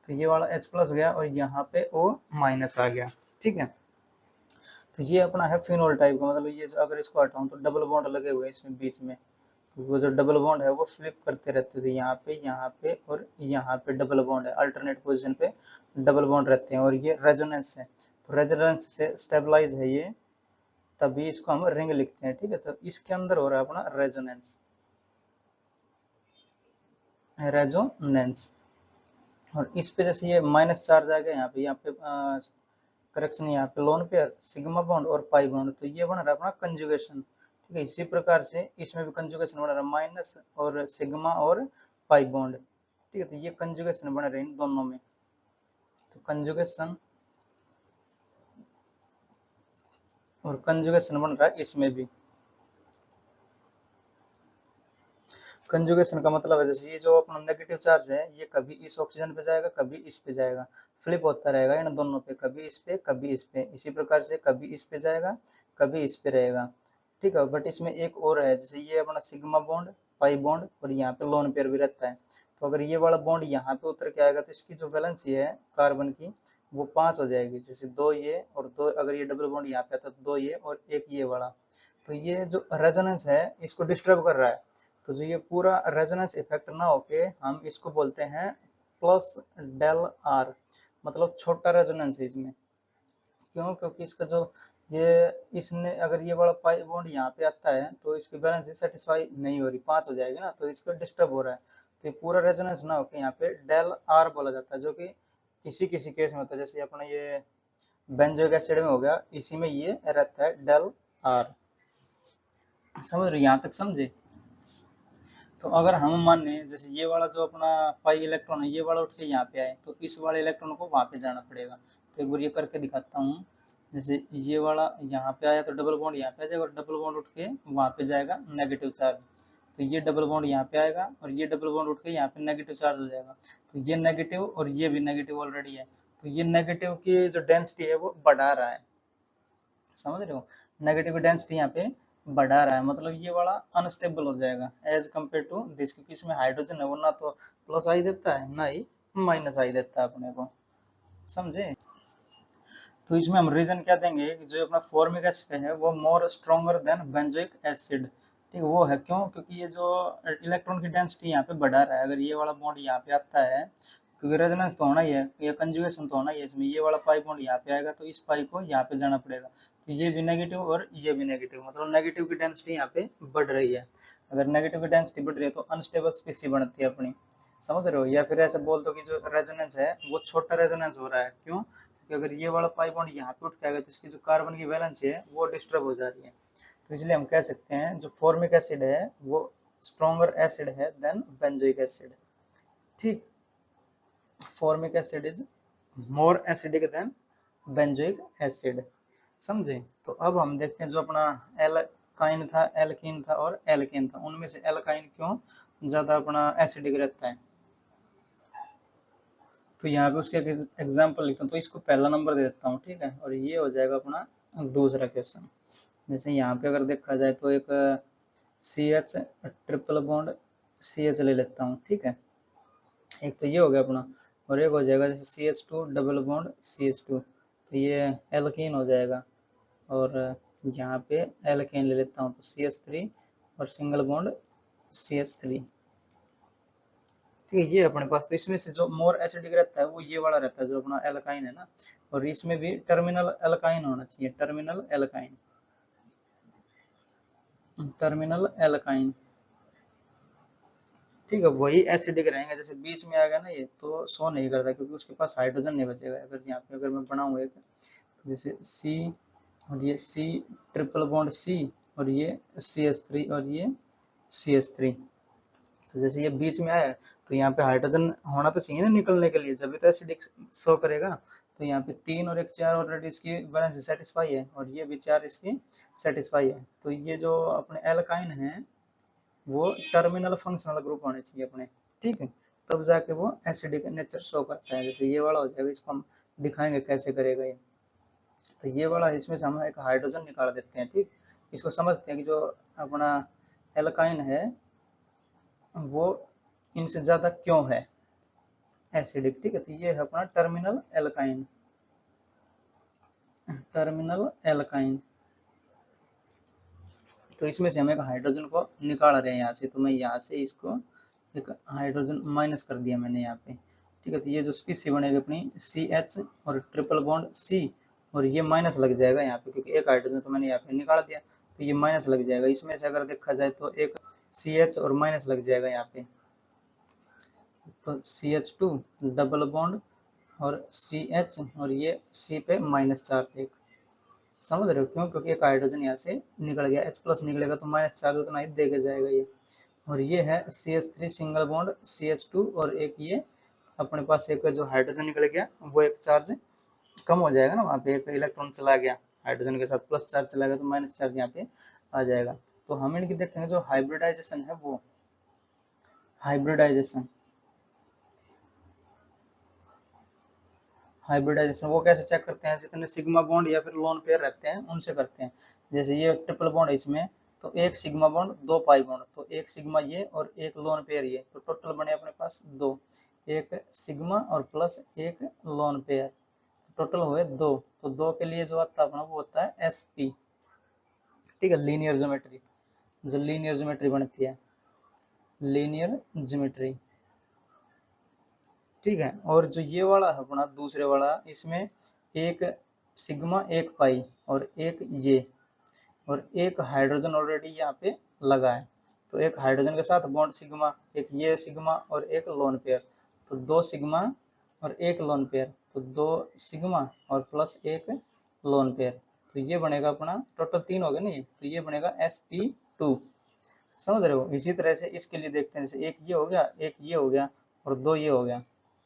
तो ये वाला H प्लस गया और यहाँ पे O माइनस आ गया, ठीक है। तो ये अपना है फिनोल टाइप का, मतलब ये अगर इसको हटाऊं तो डबल बॉन्ड लगे हुए हैं इसमें बीच में, वो जो डबल बॉन्ड है वो फ्लिप करते रहते थे, यहाँ पे और यहाँ पे डबल बॉन्ड है, अल्टरनेट पोजीशन पे डबल बॉन्ड रहते हैं, और ये रेजोनेंस है, तो रेजोनेंस से स्टेबलाइज है ये, तभी इसको हम रिंग लिखते हैं, ठीक है। तो इसके अंदर हो रहा है अपना रेजोनेंस, और इस पे जैसे ये माइनस चार्ज आ गया यहाँ पे करेक्शन, यहाँ पे लोन पेयर सिग्मा बॉन्ड और पाई बॉन्ड, तो ये बन रहा है अपना कंजुगेशन, ठीक है। इसी प्रकार से इसमें भी कंजुगेशन बन रहा है माइनस और सिग्मा और पाई बॉन्ड, ठीक है। तो ये कंजुगेशन बन रहे हैं इन दोनों में, तो कंजुगेशन और कंजुगेशन बन रहा है इसमें भी। कंजुगेशन का मतलब है जैसे ये जो अपना नेगेटिव चार्ज है ये कभी इस ऑक्सीजन पे जाएगा कभी इस पे जाएगा, फ्लिप होता रहेगा इन दोनों पे, कभी इस पे कभी इस पे, इसी प्रकार से कभी इस पे जाएगा कभी इस पे रहेगा, ठीक है। बट इसमें एक और है, जैसे ये अपना सिग्मा बॉन्ड पाई बॉन्ड और यहाँ पे लोन पेयर भी रहता है, तो अगर ये वाला बॉन्ड यहाँ पे उतर के आएगा तो इसकी जो वैलेंसी है कार्बन की वो 5 हो जाएगी, जैसे 2 ये और 2, अगर ये डबल बॉन्ड यहाँ पे आता तो 2 ये और 1 ये वाला, तो ये जो रेजोनेंस है इसको डिस्टर्ब कर रहा है, तो जो ये पूरा रेजोनेंस इफेक्ट ना होके हम इसको बोलते हैं प्लस डेल आर, मतलब छोटा रेजोनेंस है इसमें, क्यों, क्योंकि इसका जो ये इसने अगर ये वाला पाई बॉन्ड यहाँ पे आता है तो इसकी बैलेंस सेटिस्फाई नहीं हो रही, 5 हो जाएगी ना, तो इसको डिस्टर्ब हो रहा है, तो ये पूरा रेजोनेंस ना होके यहाँ पे डेल आर बोला जाता है, जो कि किसी किसी केस में होता है, जैसे अपना ये बेंजोइक एसिड में हो गया, इसी में ये रहता है डेल आर, समझ रहे, यहाँ तक समझे। तो अगर हम माने जैसे ये वाला जो अपना पाई इलेक्ट्रॉन है ये वाला उठ के यहाँ पे आए तो इस वाले इलेक्ट्रॉन को वहां पे जाना पड़ेगा, तो एक बार ये करके दिखाता हूँ। जैसे ये वाला यहाँ पे आया तो डबल बॉन्ड यहाँ पे आ जाएगा और डबल बॉन्ड उठ के वहां पे जाएगा नेगेटिव चार्ज, तो ये डबल बॉन्ड यहाँ पे आएगा और ये डबल बॉन्ड उठ के यहाँ पे नेगेटिव चार्ज हो जाएगा, तो ये नेगेटिव और ये भी नेगेटिव ऑलरेडी है, तो ये नेगेटिव की जो डेंसिटी है वो बढ़ा रहा है, समझ रहे हो, नेगेटिव डेंसिटी यहाँ पे बढ़ा रहा है, मतलब ये वाला अनस्टेबल हो जाएगा एज कम्पेयर टू दिस, क्योंकि इसमें हाइड्रोजन है वो ना तो प्लस आई देता है ना ही माइनस आई देता है अपने को, समझे। तो इसमें हम रीजन क्या देंगे कि जो अपना फॉर्मिक एसिड है वो more stronger than benzoic acid, ठीक है, वो है क्यों, क्योंकि ये जो इलेक्ट्रॉन की डेंसिटी यहाँ पे बढ़ा रहा है, अगर ये वाला बॉन्ड यहाँ पे आता है, क्योंकि रेजोनेंस तो होना ही है, ये कंजुगेशन तो होना ही है इसमें, ये वाला पाई बॉन्ड यहाँ पे आएगा तो इस पाई को यहाँ पे जाना पड़ेगा, तो ये भी नेगेटिव और ये भी नेगेटिव, मतलब नेगेटिव की डेंसिटी यहाँ पे बढ़ रही है, अगर नेगेटिव की डेंसिटी बढ़ रही है तो अनस्टेबल स्पीसी बनती है अपनी, समझ रहे हो। या फिर ऐसे बोल दो कि जो रेजोनेंस है वो छोटा रेजोनेंस हो रहा है, क्यों, क्योंकि अगर ये वाला पाई बॉन्ड यहाँ पे उठ के आएगा तो इसकी जो कार्बन की वैलेंसी है वो डिस्टर्ब हो जा रही है, तो इसलिए हम कह सकते हैं जो फॉर्मिक एसिड है वो स्ट्रॉन्गर एसिड है देन बेंजोइक एसिड, ठीक, formic acid is more acidic then benzoic acid, समझे। तो अब हम देखते हैं जो अपना एल्काइन था, एल्कीन था और एल्केन था, उनमें से एल्काइन क्यों ज्यादा अपना एसिडिक रहता है, तो यहाँ पे उसके एग्जाम्पल लिखता हूँ, तो इसको पहला नंबर दे देता हूँ, ठीक है, और ये हो जाएगा अपना दूसरा क्वेश्चन। जैसे यहाँ पे अगर देखा जाए तो एक C H triple bond C H ले लेता हूँ, ठीक है, एक तो ये हो गया अपना, और एक हो जाएगा जैसे C H two double bond C H two, तो ये एल्कीन हो जाएगा, और यहाँ पे एल्केन ले लेता हूँ तो सी एच थ्री और single bond C H three, ठीक है, ये अपने पास, तो इसमें से जो मोर एसिडिक रहता है वो ये वाला रहता है जो अपना एल्काइन है ना, और इसमें भी टर्मिनल एल्काइन होना चाहिए, टर्मिनल एल्काइन, टर्मिनल एल्काइन, ठीक है, वही एसिडिक रहेंगे, जैसे बीच में आ गया ना ये तो शो नहीं करता क्योंकि उसके पास हाइड्रोजन नहीं बचेगा, अगर यहाँ पे अगर मैं बनाऊँ एक, जैसे सी और ये सी ट्रिपल बॉन्ड सी और ये सी एच थ्री और ये सी एच थ्री, तो जैसे ये बीच में आया तो यहाँ पे हाइड्रोजन होना तो चाहिए ना निकलने के लिए, जब भी तो एसिडिक शो करेगा। तो यहाँ पे 3 और 1 4 ऑलरेडी इसकी वैलेंसी सेटिस्फाई है, और ये भी 4 इसकी सेटिस्फाई है। तो ये जो अपने एल्काइन है वो टर्मिनल फंक्शनल ग्रुप होने चाहिए अपने, ठीक है, तब जाके वो एसिडिक नेचर शो करता है। जैसे ये वाला हो जाएगा, इसको हम दिखाएंगे कैसे करेगा ये। तो ये वाला इसमें से हम एक हाइड्रोजन निकाल देते हैं, ठीक। इसको समझते हैं कि जो अपना एल्काइन है वो इनसे ज्यादा क्यों है एसिडिक, ठीक है। तो ये है अपना टर्मिनल एल्काइन, टर्मिनल एल्काइन। तो इसमें से हम एक हाइड्रोजन को निकाल रहे हैं यहाँ से, तो मैं यहाँ से इसको एक हाइड्रोजन माइनस कर दिया मैंने यहाँ पे, ठीक है। तो ये जो स्पीसी बनेगी अपनी CH और ट्रिपल बॉन्ड C, और ये माइनस लग जाएगा यहाँ पे क्योंकि एक हाइड्रोजन तो मैंने यहाँ पे निकाल दिया, तो ये माइनस लग जाएगा। इसमें से अगर देखा जाए तो एक CH और माइनस लग जाएगा यहाँ पे, तो CH2 डबल बॉन्ड और CH, और ये C पे माइनस चार्ज एक, समझ रहे हो क्यों? क्योंकि एक हाइड्रोजन यहाँ से निकल गया, H प्लस निकलेगा तो माइनस चार्ज उतना ही देके जाएगा ये। और ये है CH3 सिंगल बॉन्ड CH2, और एक ये अपने पास एक जो हाइड्रोजन निकल गया वो एक चार्ज कम हो जाएगा ना, वहाँ पे एक इलेक्ट्रॉन चला गया, हाइड्रोजन के साथ प्लस चार्ज चला गया तो माइनस चार्ज यहाँ पे आ जाएगा। तो हम इनकी देखेंगे जो हाइब्रिडाइजेशन है वो, हाइब्रिडाइजेशन हाइब्रिडाइजेशन वो कैसे चेक करते हैं? जितने सिग्मा बॉन्ड या फिर लोन पेयर रहते हैं उनसे करते हैं। जैसे ये ट्रिपल बॉन्ड है इसमें, तो एक सिग्मा बॉन्ड 2 पाई बॉन्ड, तो एक सिग्मा ये और एक लोन पेयर ये, तो टोटल बने अपने पास 2, एक सिग्मा और प्लस एक लोन पेयर, टोटल हुए 2। तो 2 के लिए जो आता है अपना वो होता है SP, ठीक है, लीनियर ज्योमेट्री, जो लीनियर ज्योमेट्री बनती है, लीनियर ज्योमेट्री, ठीक है। और जो ये वाला है अपना दूसरे वाला, इसमें एक सिग्मा एक पाई और एक ये, और एक हाइड्रोजन ऑलरेडी यहाँ पे लगा है, तो एक हाइड्रोजन के साथ बॉन्ड सिग्मा, एक ये सिग्मा और एक लोन पेयर, तो 2 सिग्मा और एक लोन पेयर, तो 2 सिग्मा और प्लस एक लोन पेयर, तो ये बनेगा अपना टोटल 3 हो गया ना ये, तो ये बनेगा SP2, समझ रहे हो। इसी तरह से इसके लिए देखते हैं, जैसे एक ये हो गया, एक ये हो गया और 2 ये हो गया,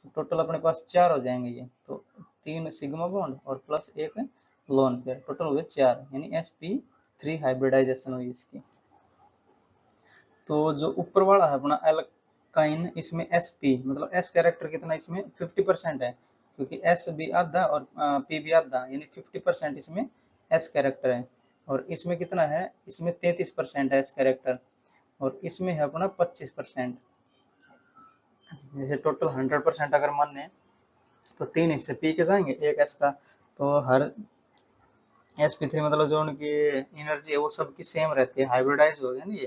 तो टोटल अपने पास 4 हो जाएंगे ये, तो 3 सिग्मा बॉन्ड और प्लस एक लोन पेयर, टोटल हुए 4, यानी SP3 हाइब्रिडाइजेशन हुई इसकी। तो जो ऊपर वाला है अपना एल्काइन, इसमें SP मतलब S कैरेक्टर कितना इसमें 50% है, क्योंकि S भी आधा और P भी आधा, यानी 50% इसमें S कैरेक्टर है। और इसमें कितना है, इसमें 33% है S कैरेक्टर, और इसमें है अपना 25%। जैसे टोटल 100% अगर माने तो 3 हिस्से P के जाएंगे, एक S का, तो हर SP3 मतलब जो उनकी एनर्जी है वो सबकी सेम रहती है, हाइब्रिडाइज हो गया ना ये।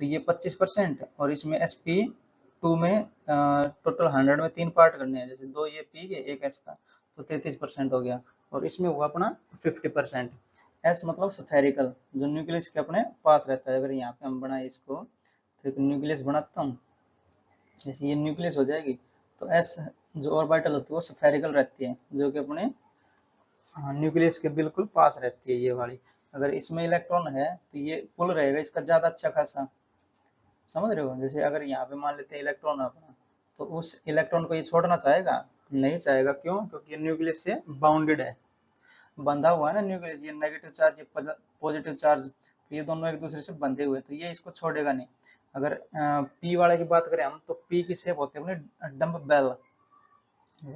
तो ये 25%, और इसमें SP2 में टोटल 100 में 3 पार्ट करने हैं, जैसे 2 ये P के एक S का, तो 33% हो गया। और इसमें हुआ अपना 50%। S मतलब स्फेरिकल, जो न्यूक्लियस के अपने पास रहता है। अगर यहाँ पे हम बनाए इसको, तो एक न्यूक्लियस बनाता हूँ, जैसे ये न्यूक्लियस हो जाएगी, तो S जो ऑर्बिटल होती है वो स्फेरिकल रहती है, जो कि अपने न्यूक्लियस के बिल्कुल पास रहती है ये वाली। अगर इसमें इलेक्ट्रॉन है तो ये पुल रहेगा इसका ज्यादा अच्छा खासा, समझ रहे हो। जैसे अगर यहाँ पे मान लेते हैं इलेक्ट्रॉन अपना, तो उस इलेक्ट्रॉन को ये छोड़ना चाहेगा? नहीं चाहेगा, क्यों? क्योंकि ये न्यूक्लियस से बाउंडेड है, बंधा हुआ है ना न्यूक्लियस, ये नेगेटिव चार्ज ये पॉजिटिव चार्ज, तो ये दोनों एक दूसरे से बंधे हुए, तो ये इसको छोड़ेगा नहीं। अगर P वाले की बात करें हम, तो P की शेप होती है अपने डम्बेल,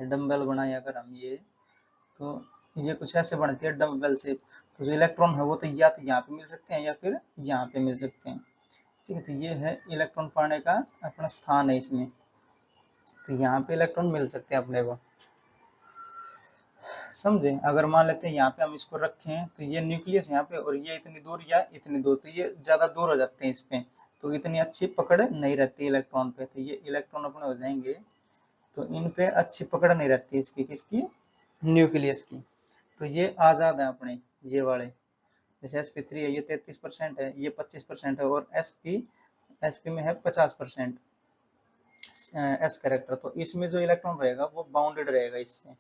डम्बेल बनाए अगर हम ये, तो ये कुछ ऐसे बनती है डम्बेल शेप। तो जो इलेक्ट्रॉन है वो तो या तो यहाँ पे मिल सकते हैं या फिर यहाँ पे मिल सकते हैं, ठीक है। तो ये है इलेक्ट्रॉन पाने का अपना स्थान है इसमें, तो यहाँ पे इलेक्ट्रॉन मिल सकते हैं अपने को, समझे। अगर मान लेते हैं यहाँ पे हम इसको रखें, तो ये न्यूक्लियस यहाँ पे और ये इतनी दूर या इतनी दूर, तो ये ज्यादा दूर हो जाते हैं इस पे, तो इतनी अच्छी पकड़ नहीं रहती इलेक्ट्रॉन पे, तो ये इलेक्ट्रॉन अपने हो जाएंगे, तो इन पे अच्छी पकड़ नहीं रहती इसकी, किसकी? न्यूक्लियस की। तो ये आजाद है अपने ये वाले, जैसे SP3 है ये 33% है, ये 25% है, और SP में है 50% S कैरेक्टर, तो इसमें जो इलेक्ट्रॉन रहेगा वो बाउंडेड रहेगा इससे।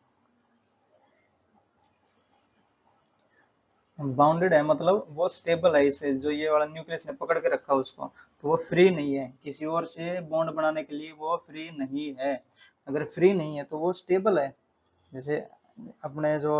बाउंडेड है मतलब वो स्टेबल है, इसे जो ये वाला न्यूक्लियस ने पकड़ के रखा उसको, तो वो फ्री नहीं है, किसी और से बॉन्ड बनाने के लिए वो फ्री नहीं है। अगर फ्री नहीं है तो वो स्टेबल है। जैसे अपने जो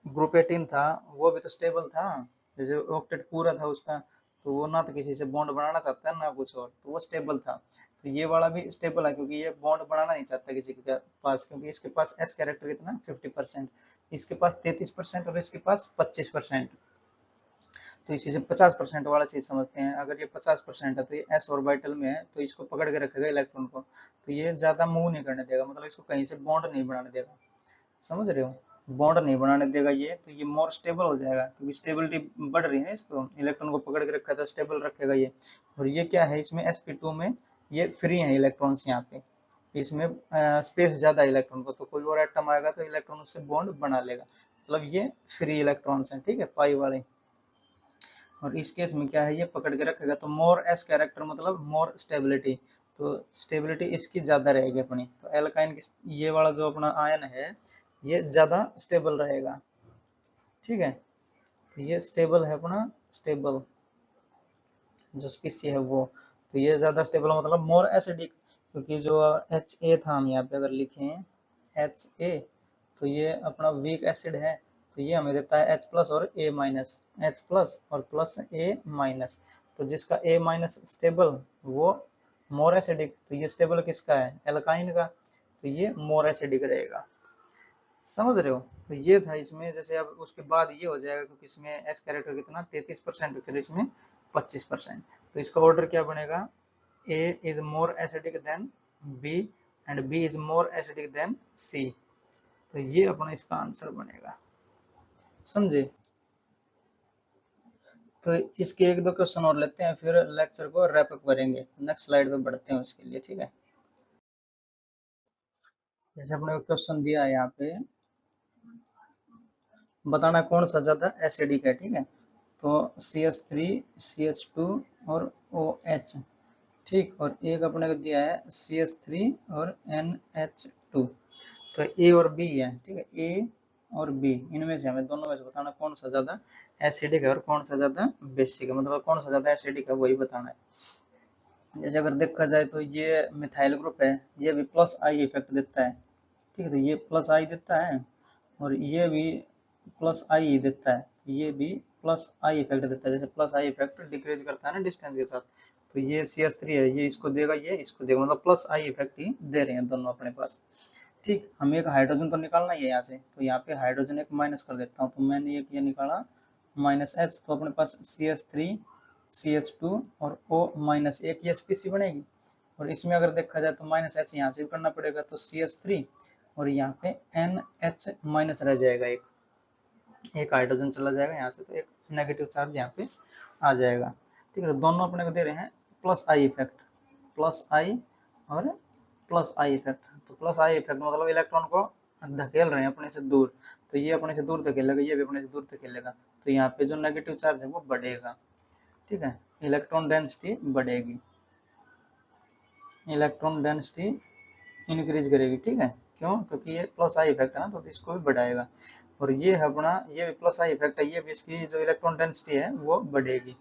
ग्रुप 18 था वो भी तो स्टेबल था, जैसे ऑक्टेट पूरा था उसका, तो वो ना तो किसी से बॉन्ड बनाना चाहता है ना कुछ और, तो वो स्टेबल था। तो ये वाला भी स्टेबल है क्योंकि ये बॉन्ड बनाना नहीं चाहता किसी के पास, क्योंकि इसके पास एस कैरेक्टर कितना 50%, इसके पास 33% और इसके पास 25%। तो इसी से 50% वाला चीज समझते हैं, अगर ये 50% है तो ये एस ऑर्बिटल में है, तो इसको पकड़ के रखेगा इलेक्ट्रॉन को, तो ये ज्यादा मूव नहीं करने देगा, मतलब इसको कहीं से बॉन्ड नहीं बनाने देगा। समझ रहे हो, बॉन्ड नहीं बनाने देगा ये, तो ये मोर स्टेबल हो जाएगा क्योंकि स्टेबिलिटी बढ़ रही है ना, इसको इलेक्ट्रॉन को पकड़ के रखा है तो स्टेबल रखेगा ये। और ये क्या है इसमें sp2 में, ये फ्री है इलेक्ट्रॉन्स यहाँ पे, इसमें स्पेस ज्यादा है इलेक्ट्रॉन को, तो कोई और एटम आएगा तो इलेक्ट्रॉन उससे बॉन्ड बना लेगा, मतलब ये फ्री इलेक्ट्रॉन्स हैं, ठीक है, पाई वाले। और इस केस में क्या है, ये पकड़ के रखेगा, तो मोर एस कैरेक्टर मतलब मोर स्टेबिलिटी, तो स्टेबिलिटी इसकी ज्यादा रहेगी अपनी, तो एल्काइन की ये वाला जो अपना आयन है ये ज्यादा स्टेबल रहेगा, ठीक है। तो ये स्टेबल है अपना, स्टेबल जो स्पीसी है वो, तो ये ज्यादा स्टेबल मतलब मोर एसिडिक, क्योंकि जो एच ए था हम यहाँ पे अगर लिखें एच ए, तो ये अपना वीक एसिड है, तो ये हमें देता है एच प्लस और ए माइनस, एच प्लस और प्लस ए माइनस, तो जिसका ए माइनस स्टेबल वो मोर एसिडिक, तो ये स्टेबल किसका है, एल्काइन का, तो ये मोर एसिडिक रहेगा। समझ रहे हो, तो ये था इसमें, जैसे अब उसके बाद ये हो जाएगा क्योंकि इसमें एस कैरेक्टर कितना 33%, फिर इसमें 25%, तो इसका ऑर्डर क्या बनेगा, A is more acidic than B and B is more acidic than C, तो ये अपना इसका आंसर बनेगा। समझे, तो इसके एक दो क्वेश्चन और लेते हैं फिर लेक्चर को रैप अप करेंगे, नेक्स्ट स्लाइड पे बढ़ते हैं उसके लिए, ठीक है। जैसे अपने क्वेश्चन दिया है यहाँ पे, बताना कौन सा ज्यादा एसिडिक है, ठीक है, तो CH3 CH2 और OH, ठीक, और एक अपने को दिया है CH3 और NH2, तो ए और बी है, ठीक है, ए और बी, इनमें से हमें दोनों में से बताना कौन सा ज्यादा एसिडिक है और कौन सा ज्यादा बेसिक है, मतलब कौन सा ज्यादा एसिडिक है वही बताना है। जैसे अगर देखा जाए तो ये मिथाइल ग्रुप है, ये भी प्लस आई इफेक्ट देता है, ठीक है, तो ये प्लस आई देता है, और ये भी प्लस आई ही देता है, ये भी प्लस आई इफेक्ट देता है, जैसे प्लस आई इफेक्ट डिक्रीज करता है ना डिस्टेंस के साथ, तो ये CH3 है, ये इसको देगा, ये इसको देगा, मतलब प्लस आई इफेक्ट ही दे रहे हैं दोनों अपने पास। ठीक, हमें एक हाइड्रोजन तो निकालना ही है यहाँ से, तो यहाँ पे हाइड्रोजन एक माइनस कर देता हूँ, तो मैंने एक ये निकाला -H, तो अपने पास CH3 CH2 और O माइनस, एक ये SPC बनेगी, और इसमें अगर देखा जाए तो -H यहाँ से भी करना पड़ेगा, तो CH3 और यहाँ पे NH माइनस रह जाएगा, एक हाइड्रोजन चला जाएगा यहाँ से, तो एक नेगेटिव चार्ज यहाँ पे आ जाएगा, ठीक है। तो दोनों अपने को दे रहे हैं प्लस आई इफेक्ट, प्लस आई और प्लस आई इफेक्ट, तो प्लस आई इफेक्ट मतलब इलेक्ट्रॉन को धकेल रहे हैं अपने से दूर, तो ये अपने से दूर धकेलेगा, ये भी अपने से दूर धकेलेगा, तो यहाँ पे जो नेगेटिव चार्ज है वो बढ़ेगा, ठीक है, इलेक्ट्रॉन डेंसिटी बढ़ेगी, इलेक्ट्रॉन डेंसिटी इंक्रीज करेगी, ठीक है, क्यों, क्योंकि ये प्लस आई इफेक्ट है ना, तो इसको भी बढ़ाएगा, और ये है अपना, ये भी प्लस आई इफेक्ट है, ये भी इसकी जो इलेक्ट्रॉन डेंसिटी है वो बढ़ेगी,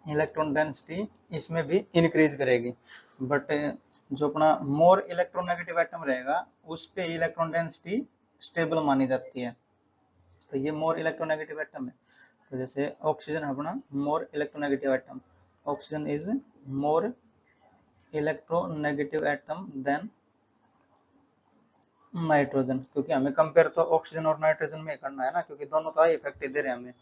इलेक्ट्रॉन डेंसिटी इसमें भी इंक्रीज करेगी, बट जो अपना मोर इलेक्ट्रोनेगेटिव एटम रहेगा उस पे इलेक्ट्रॉन डेंसिटी स्टेबल मानी जाती है, तो ये मोर इलेक्ट्रोनेगेटिव एटम है, तो जैसे ऑक्सीजन है अपना more electronegative atom, oxygen is more electronegative atom than nitrogen, क्योंकि हमें कंपेयर तो ऑक्सीजन और नाइट्रोजन में करना है ना, क्योंकि दोनों तो आई इफेक्ट दे रहे हैं हमें,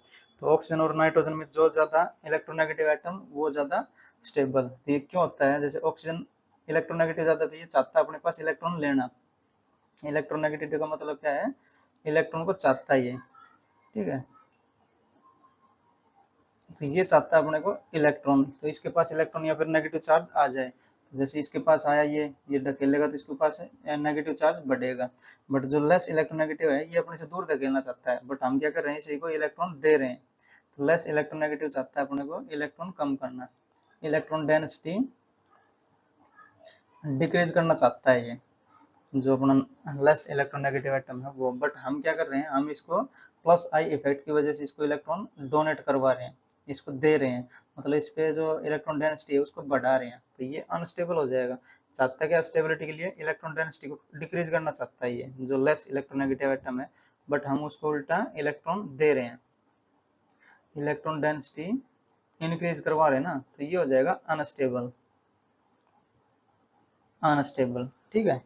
तो ऑक्सीजन और नाइट्रोजन में जो ज्यादा इलेक्ट्रोनेगेटिव एटम वो ज्यादा स्टेबल, तो ये क्यों होता है, जैसे ऑक्सीजन इलेक्ट्रोनेगेटिव ज्यादा, तो ये चाहता है अपने पास इलेक्ट्रॉन लेना, इलेक्ट्रोनेगेटिविटी का मतलब क्या है, इलेक्ट्रॉन को चाहता है ये, ठीक है, तो ये चाहता है अपने को इलेक्ट्रॉन, तो इसके पास इलेक्ट्रॉन या फिर नेगेटिव चार्ज आ जाए, तो जैसे इसके पास आया ये धकेलेगा तो इसके पास नेगेटिव चार्ज बढ़ेगा, बट जो लेस इलेक्ट्रोनेगेटिव है ये अपने से दूर धकेलना चाहता है, बट हम क्या कर रहे हैं, इसी को इलेक्ट्रॉन दे रहे हैं, तो लेस इलेक्ट्रोनेगेटिव चाहता है अपने को इलेक्ट्रॉन कम करना, इलेक्ट्रॉन डेंसिटी डिक्रीज करना चाहता है ये, जो अपना लेस इलेक्ट्रोनेगेटिव एटम है वो। बट हम क्या कर रहे हैं, हम इसको प्लस आई इफेक्ट की वजह से इसको इलेक्ट्रॉन डोनेट करवा रहे हैं, इसको दे रहे हैं, मतलब इस पे जो इलेक्ट्रॉन डेंसिटी है उसको बढ़ा रहे हैं, तो ये अनस्टेबल हो जाएगा। चाहता है क्या, स्टेबिलिटी के लिए इलेक्ट्रॉन डेंसिटी को डिक्रीज करना चाहता है ये जो लेस इलेक्ट्रोनेगेटिव एटम है, बट हम उसको उल्टा इलेक्ट्रॉन दे रहे हैं, इलेक्ट्रॉन डेंसिटी इंक्रीज करवा रहे हैं ना, तो ये हो जाएगा अनस्टेबल, अनस्टेबल। ठीक है,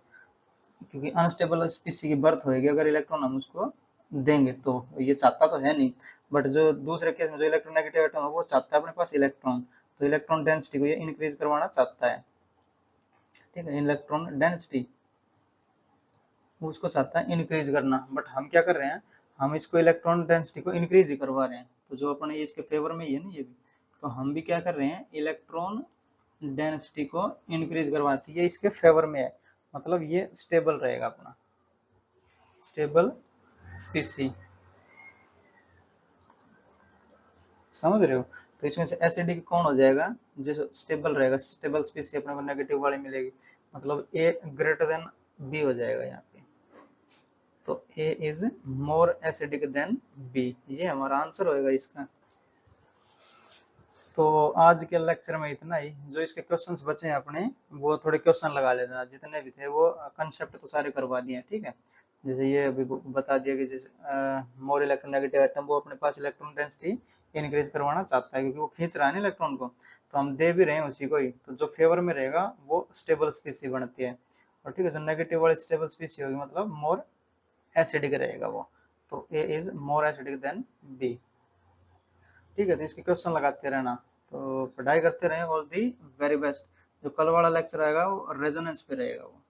क्योंकि अनस्टेबल स्पीसी की बर्थ होगी अगर इलेक्ट्रॉन हम उसको देंगे तो, ये चाहता तो है नहीं। बट जो दूसरे केस में जो इलेक्ट्रोनेगेटिव एटम है वो चाहता है अपने पास इलेक्ट्रॉन, तो इलेक्ट्रॉन डेंसिटी को ये इंक्रीज करवाना चाहता है। ठीक है, इलेक्ट्रॉन डेंसिटी उसको चाहता है इंक्रीज करना, बट हम क्या कर रहे हैं, हम इसको इलेक्ट्रॉन डेंसिटी को इंक्रीज ही करवा रहे हैं, तो जो अपने ये इसके फेवर में ही है ना ये भी, तो हम भी क्या कर रहे हैं, इलेक्ट्रॉन डेंसिटी को इंक्रीज करवाती है, ये इसके फेवर में है, मतलब ये स्टेबल रहेगा अपना, स्टेबल स्पीसी। समझ रहे हो, तो इसमें से एसिडिक कौन हो जाएगा, जो स्टेबल रहेगा, स्टेबल स्पीसी अपने को नेगेटिव वाली मिलेगी, मतलब ए ग्रेटर देन बी हो जाएगा यहाँ पे, तो A is more acidic than B, ये हमारा आंसर होएगा इसका। तो आज के लेक्चर में इतना ही, जो इसके क्वेश्चंस बचे हैं अपने वो थोड़े क्वेश्चन लगा लेना, जितने भी थे वो कंसेप्ट तो सारे करवा दिए हैं। ठीक है, जैसे ये अभी बता दिया कि जैसे मोर इलेक्ट्रोनेगेटिव एटम वो अपने पास इलेक्ट्रॉन डेंसिटी इंक्रीज करवाना चाहता है क्योंकि वो खींच रहा है ना इलेक्ट्रॉन को, तो हम दे भी रहे हैं उसी को ही, तो जो फेवर में रहेगा वो स्टेबल स्पीसी बनती है, और ठीक है जो नेगेटिव वाली स्टेबल स्पीसी होगी मतलब मोर एसिडिक रहेगा वो, तो A is more acidic than B. ठीक है, तो इसके क्वेश्चन लगाते रहना, तो पढ़ाई करते रहें, ऑल दी वेरी बेस्ट। जो कल वाला लेक्चर आएगा वो रेजोनेंस पे रहेगा वो।